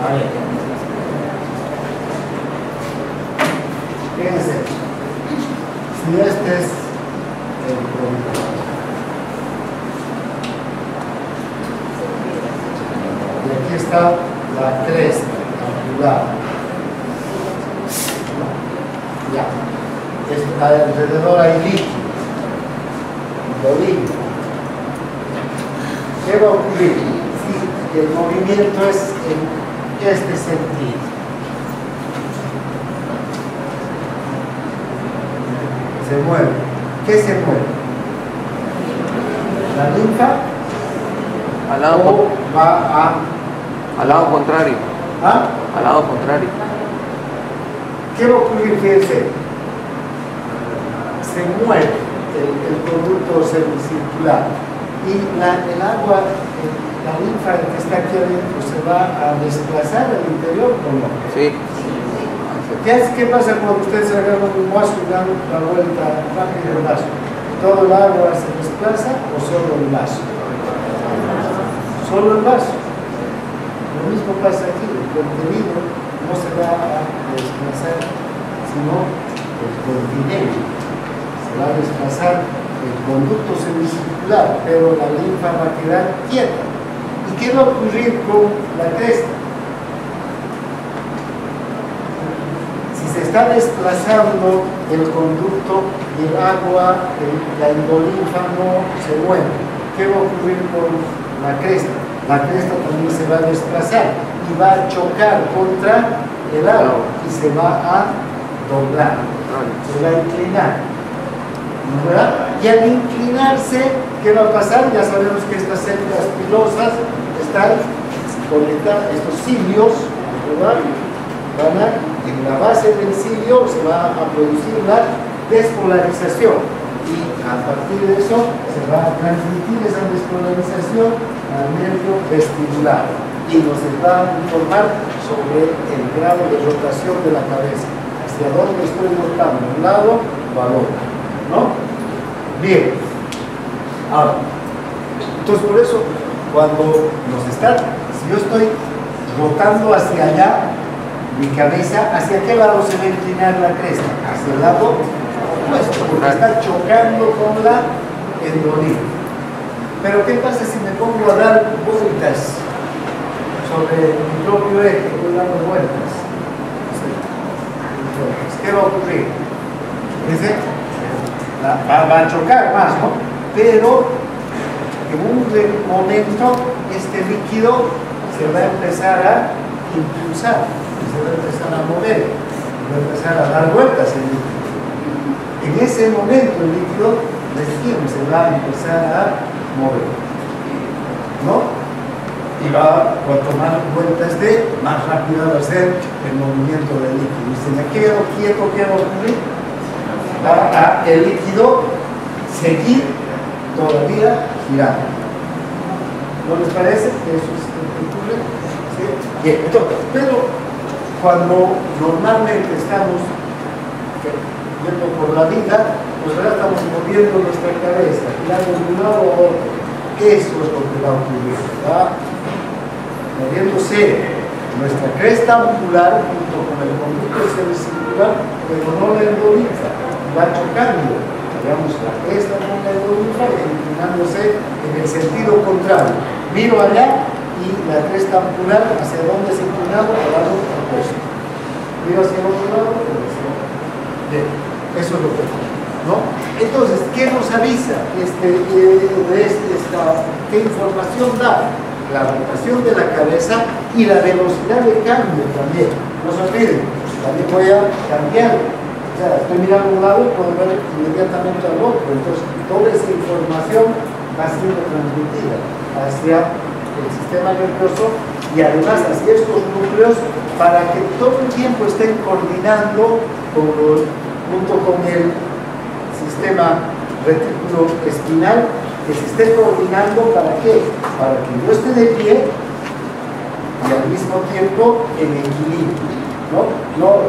A ver. Fíjense, si este es el conducto, y aquí está la cresta ampular, ya, alrededor hay líquido, endolina. ¿Qué va a ocurrir? Si el movimiento es en este sentido, se mueve. ¿Qué se mueve? ¿La linfa? Al lado, ¿O va al lado contrario. ¿Ah? Al lado contrario. ¿Qué va a ocurrir? Fíjense, se mueve el conducto semicircular y el agua, la linfa que está aquí adentro, se va a desplazar al interior o no. Sí. ¿Qué pasa cuando ustedes agarran un vaso y dan la vuelta rápida del vaso? ¿Todo el agua se desplaza o solo el vaso? Solo el vaso. Lo mismo pasa aquí, el contenido no se va a desplazar, sino el continente. Se va a desplazar el conducto semicircular, pero la linfa va a quedar quieta. ¿Y qué va a ocurrir con la cresta? Si se está desplazando el conducto y el agua, la endolinfa no se mueve, ¿qué va a ocurrir con la cresta? La cresta también se va a desplazar y va a chocar contra el agua y se va a doblar, se va a inclinar, ¿verdad? Y al inclinarse, ¿qué va a pasar? Ya sabemos que estas células pilosas están conectadas, estos cilios, ¿verdad? En la base del cilio se va a producir la despolarización y a partir de eso se va a transmitir esa despolarización al nervio vestibular y nos va a informar sobre el grado de rotación de la cabeza, hacia dónde estoy rotando, de un lado o al otro, ¿no? Bien, ahora, entonces por eso cuando si yo estoy rotando hacia allá, mi cabeza, ¿hacia qué lado se va a inclinar la cresta? Hacia el lado opuesto, porque está chocando con la endolinfa. Pero ¿qué pasa si me pongo a dar vueltas sobre mi propio eje? Voy dando vueltas. ¿Qué va a ocurrir? Va a chocar más, ¿no? Pero en un momento este líquido se va a empezar a impulsar, se va a empezar a mover, va a empezar a dar vueltas el líquido. En ese momento el líquido recién se va a empezar a mover, ¿no? Y cuanto más vueltas dé, más rápido va a ser el movimiento del líquido. Y si me quedo quieto, ¿qué va a ocurrir? Va el líquido seguir todavía girando. ¿No les parece que eso es ocurre? ¿Sí? Bien, entonces, pero cuando normalmente estamos yendo por la vida, pues ahora estamos moviendo nuestra cabeza, girando de un lado a otro. Eso es lo que va a ocurrir, ¿verdad? Moviéndose nuestra cresta angular junto con el conducto semicircular, pero no la endolinfa, va chocando, digamos, la cresta con la endolinfa y inclinándose en el sentido contrario. Miro allá y la cresta angular, ¿hacia dónde se ha inclinado? Al lado opuesto. Miro hacia el otro lado, bien, eso es lo que ocurre, ¿no? Entonces, ¿qué nos avisa qué información da? La rotación de la cabeza y la velocidad de cambio también. No se olviden, también voy a cambiar. O sea, estoy mirando a un lado y puedo ver inmediatamente al otro. Entonces, toda esa información va siendo transmitida hacia el sistema nervioso y además hacia estos núcleos para que todo el tiempo estén coordinando junto con el sistema retículo espinal, que se esté coordinando. ¿Para qué? Para que yo esté de pie y al mismo tiempo en equilibrio, ¿no? No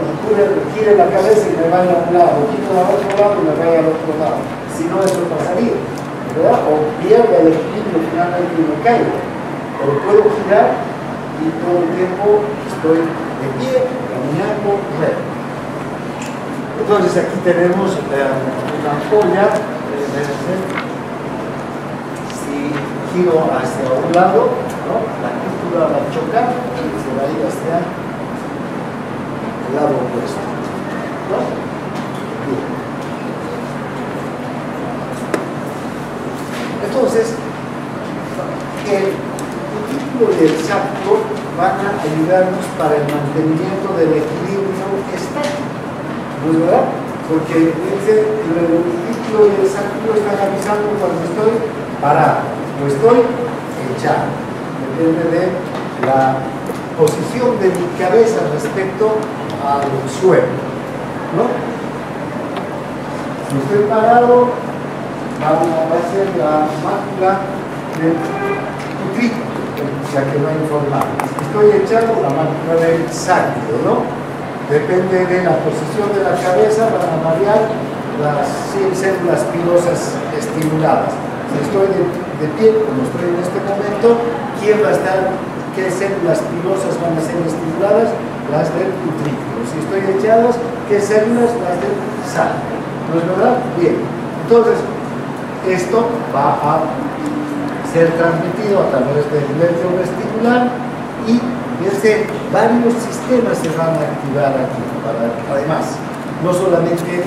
gire la cabeza y me vaya a un lado, gire al otro lado y me vaya al otro lado, si no eso pasaría, ¿verdad? O pierda el equilibrio finalmente y me caigo, pero puedo girar y todo el tiempo estoy de pie, caminando, recto. Entonces aquí tenemos una ampolla. Si giro hacia un lado, ¿no? La cúpula va a chocar y se va a ir hacia el lado opuesto, ¿no? Bien. Entonces, el cúpulo y el sacro van a ayudarnos para el mantenimiento del equilibrio estático, ¿no es verdad? Porque fíjense, el cúpulo y el sacro están avisando cuando estoy parado o estoy echado. Depende de la posición de mi cabeza respecto al suelo. ¿no? Si estoy parado, va a ser la mácula del utrículo, ya que no hay informado. Si estoy echado, la mácula del sacro, ¿no? Depende de la posición de la cabeza, van a variar las células pilosas estimuladas. Si estoy de pie, como estoy en este momento, ¿quién va a estar? ¿Qué células pilosas van a ser estimuladas? Las del utrículo. Si estoy echado, ¿qué células? Las del sacro. ¿No es verdad? Bien. Entonces, esto va a ser transmitido a través del nervio vestibular y varios sistemas se van a activar aquí. Además, no solamente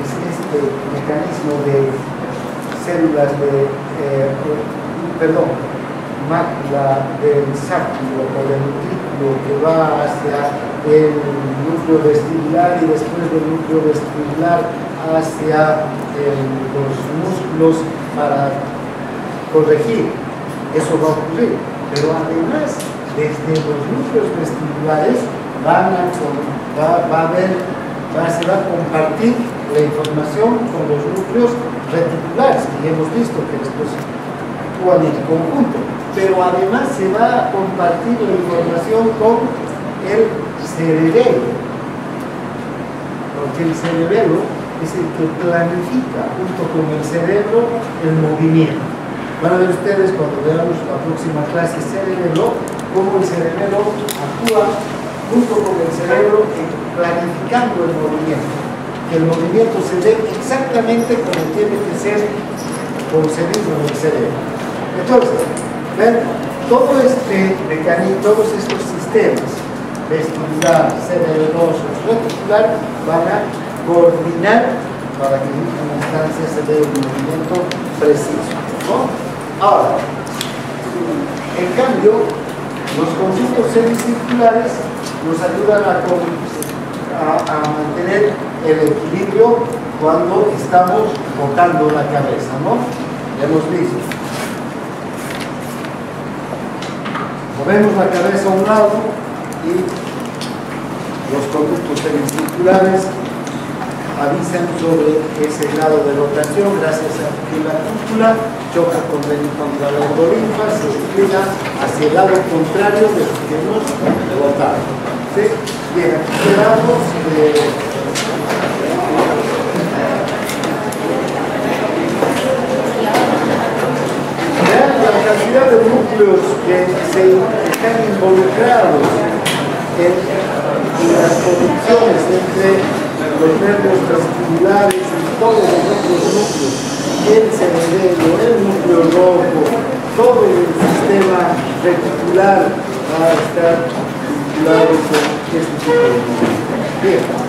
es este mecanismo de células mácula del sacro o del utrículo que va hacia el núcleo vestibular y después del núcleo vestibular hacia los músculos para corregir. Eso va a ocurrir. Pero además, desde los núcleos vestibulares se va a compartir la información con los núcleos reticulares, que ya hemos visto que después actúan en conjunto. Pero además se va a compartir la información con el cerebelo, porque el cerebelo es el que planifica junto con el cerebro el movimiento. Van a ver ustedes cuando veamos la próxima clase cerebelo, cómo el cerebelo actúa junto con el cerebro planificando el movimiento, que el movimiento se dé exactamente como tiene que ser concebido en el cerebro. Entonces, ven, todo este mecanismo, todos estos sistemas vestibular, cerebeloso, reticular van a coordinar para que en última instancia se dé un movimiento preciso, ¿no? Ahora, en cambio, los conjuntos semicirculares nos ayudan a mantener el equilibrio cuando estamos botando la cabeza, ¿no? Ya hemos visto. Movemos la cabeza a un lado y los conductos semicirculares avisan sobre ese grado de rotación gracias a que la cúpula choca contra la endolinfa, se inclina hacia el lado contrario de lo que hemos rotado. ¿Sí? Bien, aquí quedamos. Vean la cantidad de núcleos que están involucrados en las conexiones entre los nervios vestibulares y todos los otros núcleos, el cerebelo, el núcleo rojo, todo el sistema reticular va a estar vinculado con este tipo de movimientos. Bien.